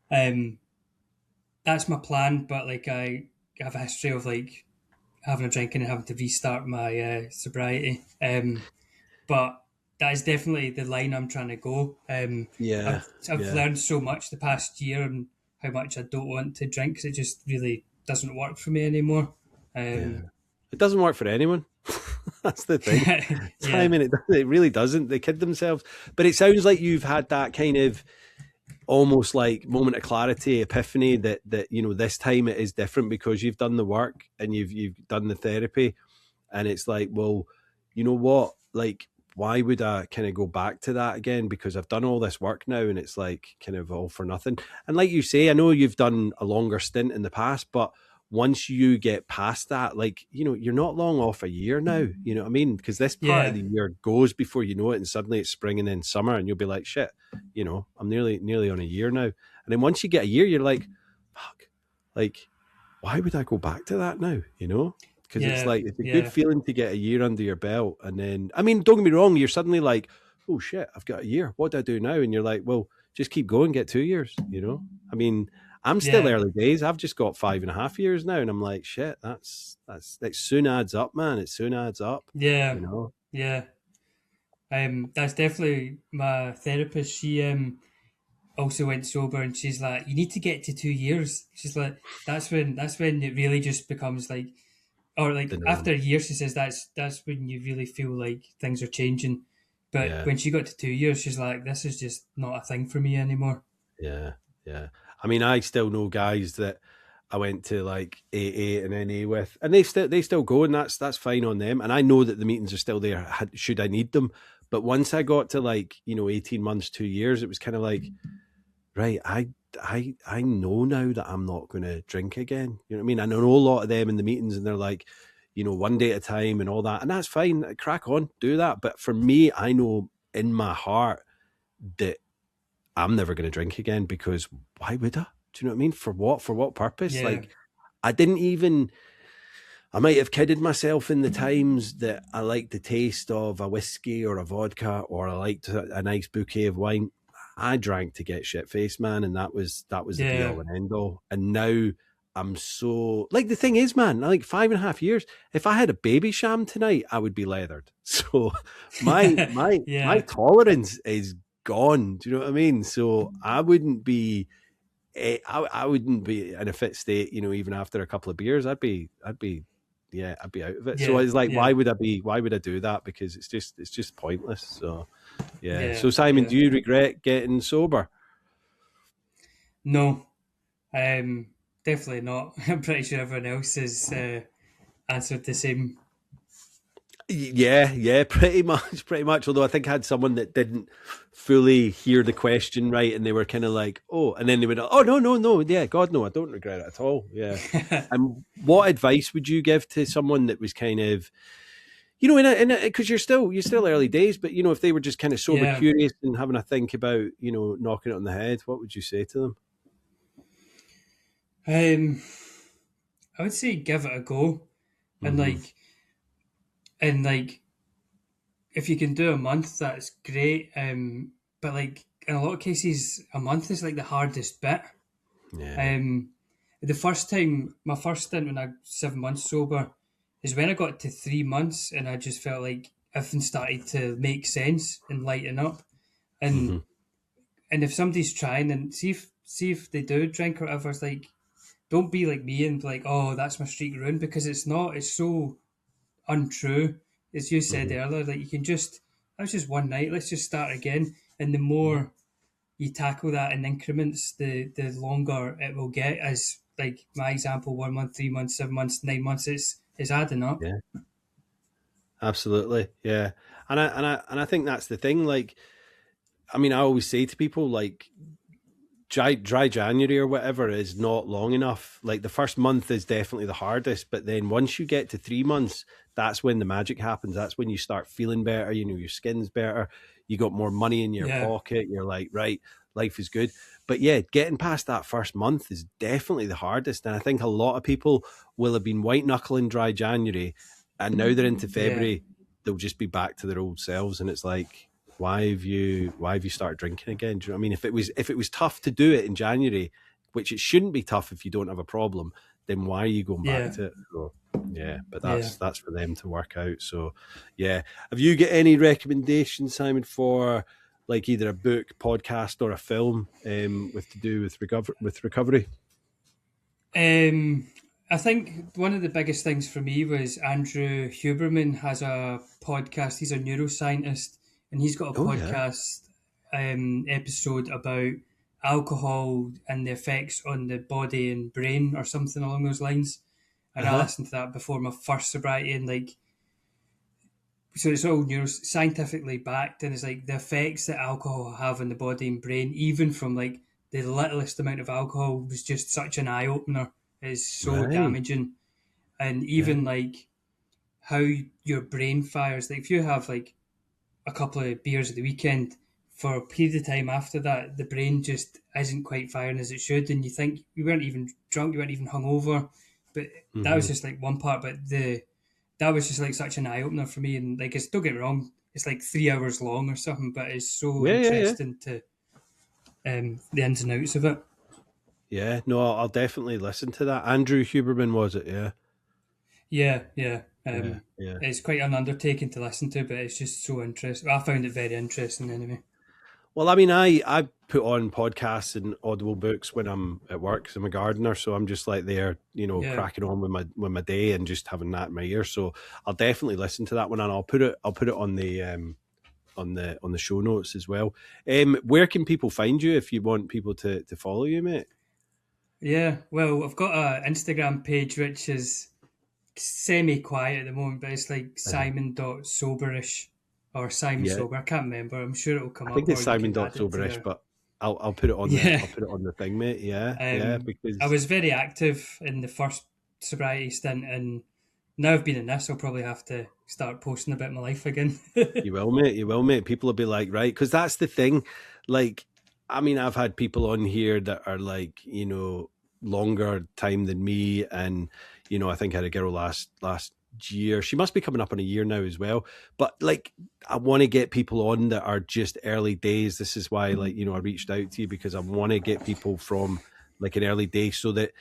that's my plan. But like I have a history of like having a drink and having to restart my sobriety. But that is definitely the line I'm trying to go. I've learned so much the past year and how much I don't want to drink because it just really doesn't work for me anymore. It doesn't work for anyone. That's the thing. I mean, it really doesn't. They kid themselves. But it sounds like you've had that kind of almost like moment of clarity, epiphany that this time it is different because you've done the work and you've done the therapy, and it's like, well, you know what, like, why would I kind of go back to that again? Because I've done all this work now and it's like kind of all for nothing. And like you say, I know you've done a longer stint in the past, but once you get past that, like, you're not long off a year now, you know what I mean? Because this part of the year goes before you know it, and suddenly it's spring and then summer, and you'll be like, shit, I'm nearly on a year now. And then once you get a year, you're like, fuck, like, why would I go back to that now, Because it's like, it's a good feeling to get a year under your belt. And then, I mean, don't get me wrong, you're suddenly like, oh shit, I've got a year. What do I do now? And you're like, well, just keep going, get 2 years, I mean, I'm still early days. I've just got 5.5 years now. And I'm like, shit, it soon adds up, man. It soon adds up. Yeah. Yeah. That's definitely my therapist. She, also went sober, and she's like, you need to get to 2 years. She's like, that's when it really just becomes like, or like after a year, she says that's when you really feel like things are changing. But when she got to 2 years, she's like, this is just not a thing for me anymore. Yeah. I mean, I still know guys that I went to like AA and NA with, and they still go, and that's fine on them. And I know that the meetings are still there should I need them. But once I got to like 18 months, 2 years, it was kind of like, right, I know now that I'm not going to drink again. You know what I mean? I know a lot of them in the meetings, and they're like, one day at a time and all that, and that's fine. Crack on, do that. But for me, I know in my heart that I'm never going to drink again, because why would I? Do you know what I mean? For what? For what purpose? Yeah. Like, I might have kidded myself in the times that I liked the taste of a whiskey or a vodka, or I liked a nice bouquet of wine. I drank to get shit-faced, man, and that was the be all and end all. And now I'm so, like, the thing is, man, like 5.5 years, if I had a baby sham tonight, I would be leathered. So my tolerance is gone. Do you know what I mean? So I wouldn't be I wouldn't be in a fit state, even after a couple of beers. I'd be out of it. So it's like, why would I do that? Because it's just pointless. So so Simon, do you regret getting sober? No, definitely not. I'm pretty sure everyone else has answered the same. Yeah, pretty much. Although I think I had someone that didn't fully hear the question right, and they were kind of like, "Oh," and then they went, "Oh, no, yeah, God, no, I don't regret it at all." Yeah. And what advice would you give to someone that was kind of, because you're still early days, but if they were just kind of sober Yeah. curious and having a think about, knocking it on the head, what would you say to them? I would say give it a go, and Mhm. like if you can do a month, that's great. But like in a lot of cases, a month is like the hardest bit. Yeah. Um, my first stint when I was 7 months sober, is when I got to 3 months, and I just felt like everything started to make sense and lighten up. And Mhm. and if somebody's trying, and see if they do drink or whatever, it's like don't be like me and be like, oh, that's my streak ruined, because it's not. It's so untrue. As you said Mhm. earlier, like you can just that was just one night. Let's just start again. And the Yeah. more you tackle that in increments, the longer it will get. As like my example, 1 month, 3 months, 7 months, 9 months, it's adding up. Yeah. Absolutely. Yeah. And I think that's the thing. Like, I mean, I always say to people, like, dry January or whatever is not long enough. Like the first month is definitely the hardest, but then once you get to 3 months, that's when the magic happens. That's when you start feeling better. Your skin's better. You got more money in your Yeah, pocket. You're like, right, life is good. But yeah, getting past that first month is definitely the hardest. And I think a lot of people will have been white knuckling dry January, and now they're into yeah, February, they'll just be back to their old selves. And it's like, why have you started drinking again? Do you know what I mean? If it was tough to do it in January, which it shouldn't be tough if you don't have a problem, then why are you going back yeah, to it? So, yeah, but yeah. that's for them to work out. So yeah. Have you got any recommendations, Simon, for like either a book, podcast, or a film with to do with recovery? Um, I think one of the biggest things for me was Andrew Huberman has a podcast. He's a neuroscientist, and he's got a Oh yeah. podcast episode about alcohol and the effects on the body and brain, or something along those lines. And I Uh-huh. listened to that before my first sobriety, and like, so it's all scientifically backed, and it's like the effects that alcohol have on the body and brain, even from like the littlest amount of alcohol, was just such an eye opener. It's so Right. damaging, and Yeah. even like how your brain fires. Like if you have like a couple of beers at the weekend, for a period of time after that, the brain just isn't quite firing as it should, and you think you weren't even drunk, you weren't even hungover, but that was Hmm. just like one part. But the that was just like such an eye opener for me, and like it's don't get me wrong, it's like 3 hours long or something, but it's so Yeah, yeah, yeah. interesting to the ins and outs of it. Yeah. No, I'll definitely listen to that. Andrew Huberman, was it? Yeah. Yeah, yeah. Yeah. Yeah. It's quite an undertaking to listen to, but it's just so interesting. I found it very interesting anyway. Well, I mean, I put on podcasts and audible books when I'm at work because I'm a gardener, so I'm just like there, Yeah, cracking on with my day and just having that in my ear. So I'll definitely listen to that one, and I'll put it on the show notes as well. Where can people find you if you want people to follow you, mate? yeah. Well, I've got a Instagram page which is semi-quiet at the moment, but it's like Uh-huh. simon.soberish or Simon Yeah, Sober. I can't remember. I'm sure it'll come I up, think or it's you can add it to Simon.soberish, your. but I'll put it on the Yeah. I'll put it on the thing, mate. Yeah, yeah, I because was very active in the first sobriety stint, and now I've been in this, I'll probably have to start posting about my life again. you will, mate. You will, mate. People will be like, right, because that's the thing. Like, I mean, I've had people on here that are like, longer time than me, and I think I had a girl last year. She must be coming up on a year now as well. But like, I want to get people on that are just early days. This is why, like, I reached out to you because I want to get people from like an early day so that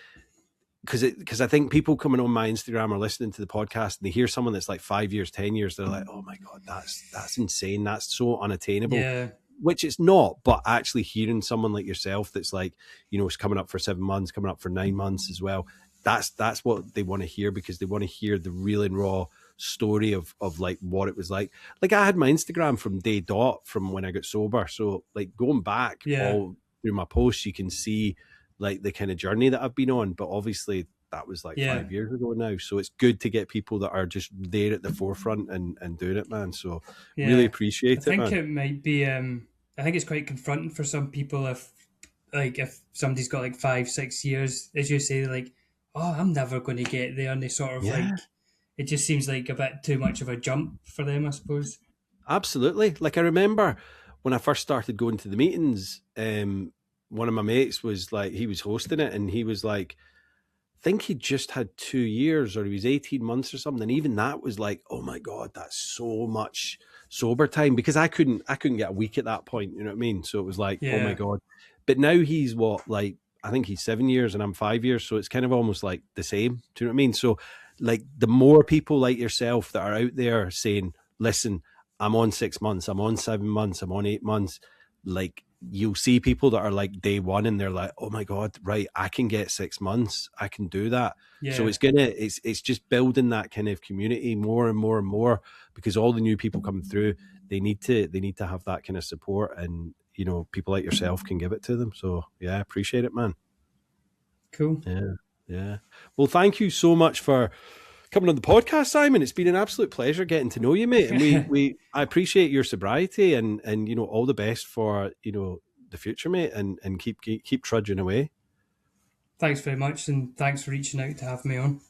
because I think people coming on my Instagram or listening to the podcast and they hear someone that's like 5 years, 10 years, they're like, "Oh my god, that's insane. That's so unattainable." Yeah, Which it's not, but actually hearing someone like yourself that's like, is coming up for 7 months, coming up for 9 months as well. That's what they want to hear because they want to hear the real and raw story of like what it was like. Like I had my Instagram from day dot from when I got sober. So like going back yeah, all through my posts, you can see like the kind of journey that I've been on. But obviously that was like Yeah. 5 years ago now. So it's good to get people that are just there at the forefront and doing it, man. So really Yeah. appreciate I think man. it might be. I think it's quite confronting for some people if somebody's got like 5-6 years, as you say, like, oh, I'm never going to get there, and they sort of Yeah. like, it just seems like a bit too much of a jump for them, I suppose. Absolutely. Like, I remember when I first started going to the meetings, one of my mates was like, he was hosting it, and he was like, I think he just had 2 years, or he was 18 months or something. And even that was like, oh my God, that's so much sober time, because I couldn't get a week at that point. You know what I mean? So it was like, oh my Yeah. God. But now he's like, I think he's 7 years and I'm 5 years. So it's kind of almost like the same. Do you know what I mean? So like, the more people like yourself that are out there saying, listen, I'm on 6 months, I'm on 7 months, I'm on 8 months, like, you'll see people that are like day one and they're like, oh my God, right, I can get 6 months, I can do that. Yeah. So it's just building that kind of community more and more and more, because all the new people coming through, they need to have that kind of support, and you know, people like yourself can give it to them. So yeah, appreciate it, man. Cool. Yeah. Well, thank you so much for coming on the podcast, Simon. It's been an absolute pleasure getting to know you, mate. And I appreciate your sobriety, and you know, all the best for, you know, the future, mate, and keep trudging away. Thanks very much, and thanks for reaching out to have me on.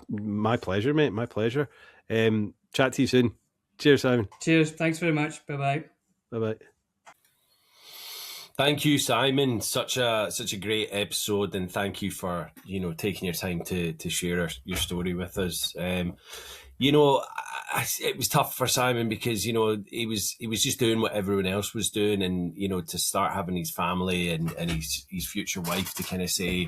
My pleasure, mate. My pleasure. Chat to you soon. Cheers, Simon. Cheers. Thanks very much. Bye-bye. Bye-bye. Thank you, Simon. Such a great episode, and thank you for, you know, taking your time to share your story with us. You know, it was tough for Simon because, you know, he was just doing what everyone else was doing, and you know, to start having his family and his future wife to kind of say,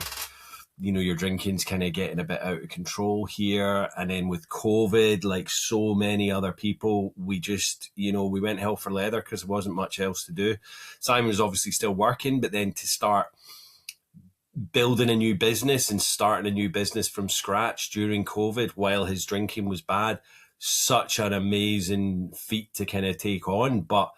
you know, your drinking's kind of getting a bit out of control here. And then with COVID, like so many other people, we just, you know, we went hell for leather because there wasn't much else to do. Simon was obviously still working, but then to start building a new business and starting a new business from scratch during COVID while his drinking was bad, such an amazing feat to kind of take on. But,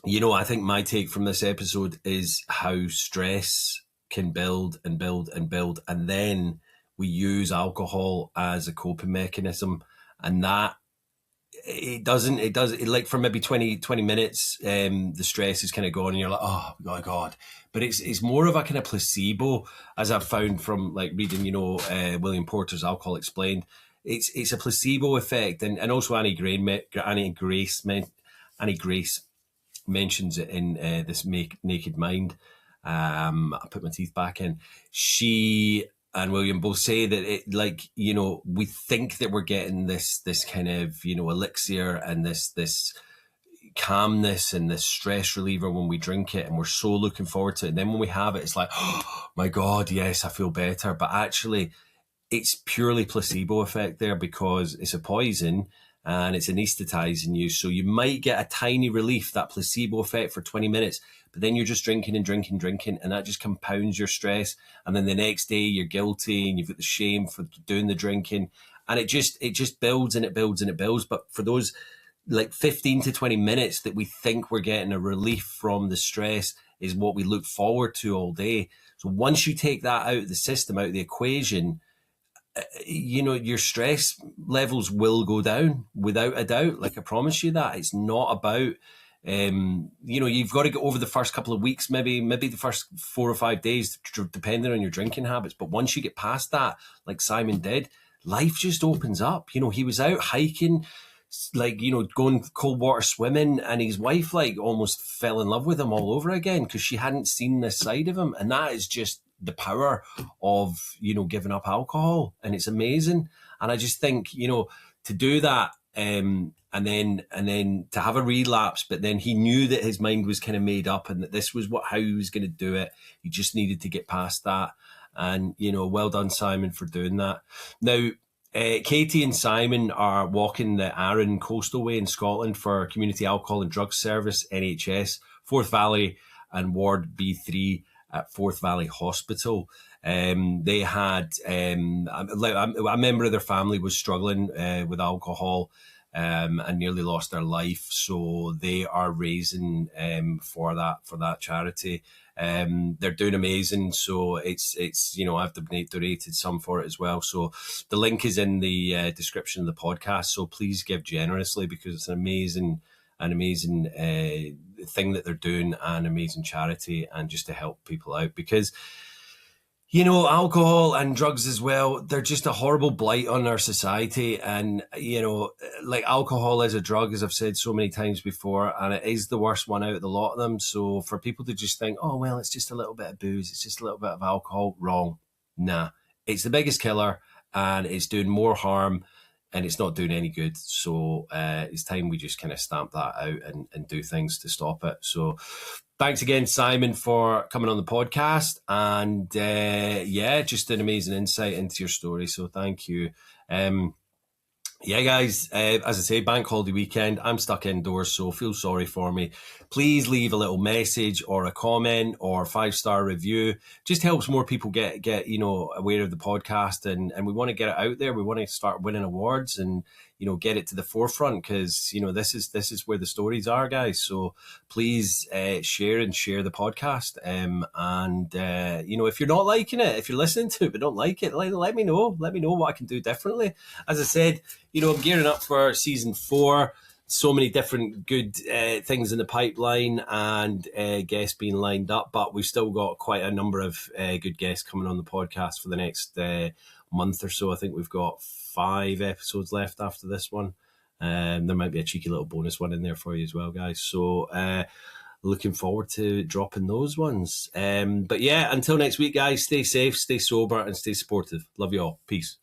you know, I think my take from this episode is how stress can build and build and build, and then we use alcohol as a coping mechanism, and that it does like for maybe 20 minutes the stress is kind of gone and you're like, oh my God, but it's more of a kind of placebo, as I've found from like reading, you know, William Porter's Alcohol Explained. It's a placebo effect, and also Annie Grace mentions it in this Naked Mind. I put my teeth back in. She and William both say that it, like, you know, we think that we're getting this kind of, you know, elixir and this calmness and this stress reliever when we drink it, and we're so looking forward to it. And then when we have it, it's like, oh my God, yes, I feel better. But actually, it's purely placebo effect there, because it's a poison and it's anesthetizing you. So you might get a tiny relief, that placebo effect for 20 minutes, but then you're just drinking and drinking, and that just compounds your stress. And then the next day you're guilty and you've got the shame for doing the drinking. And it just builds and it builds and it builds. But for those like 15 to 20 minutes that we think we're getting a relief from the stress is what we look forward to all day. So once you take that out of the system, out of the equation, you know, your stress levels will go down without a doubt. Like, I promise you that. It's not about, you know, you've got to get over the first couple of weeks, maybe the first 4 or 5 days, depending on your drinking habits. But once you get past that, like Simon did, life just opens up. You know, he was out hiking, like, you know, going cold water swimming, and his wife like almost fell in love with him all over again because she hadn't seen this side of him. And that is just the power of, you know, giving up alcohol, and it's amazing. And I just think, you know, to do that, and then to have a relapse, but then he knew that his mind was kind of made up and that this was how he was going to do it. He just needed to get past that. And, you know, well done, Simon, for doing that. Now, Katie and Simon are walking the Arran Coastal Way in Scotland for Community Alcohol and Drugs Service, NHS, Forth Valley and Ward B3 at Forth Valley Hospital. They had a member of their family was struggling with alcohol. and nearly lost their life. So they are raising for that charity. They're doing amazing. So it's I've donated some for it as well. So the link is in the description of the podcast. So please give generously, because it's an amazing thing that they're doing, an amazing charity, and just to help people out, because alcohol and drugs as well, they're just a horrible blight on our society. And, like alcohol is a drug, as I've said so many times before, and it is the worst one out of the lot of them. So for people to just think, oh, well, it's just a little bit of booze, it's just a little bit of alcohol, wrong. Nah, it's the biggest killer, and it's doing more harm, and it's not doing any good. So it's time we just kind of stamp that out and do things to stop it. So thanks again, Simon, for coming on the podcast, and just an amazing insight into your story. So thank you. Guys, as I say, bank holiday weekend, I'm stuck indoors, so feel sorry for me. Please leave a little message or a comment or 5-star review. Just helps more people get aware of the podcast, and we want to get it out there. We want to start winning awards and get it to the forefront, because this is where the stories are, guys. So please share the podcast, and if you're not liking it, if you're listening to it but don't like it, let me know what I can do differently. As I said, I'm gearing up for season 4. So many different good things in the pipeline, and guests being lined up, but we've still got quite a number of good guests coming on the podcast for the next month or so. I think we've got 5 episodes left after this one. There might be a cheeky little bonus one in there for you as well, guys. So looking forward to dropping those ones. But yeah, until next week, guys, stay safe, stay sober, and stay supportive. Love you all. Peace.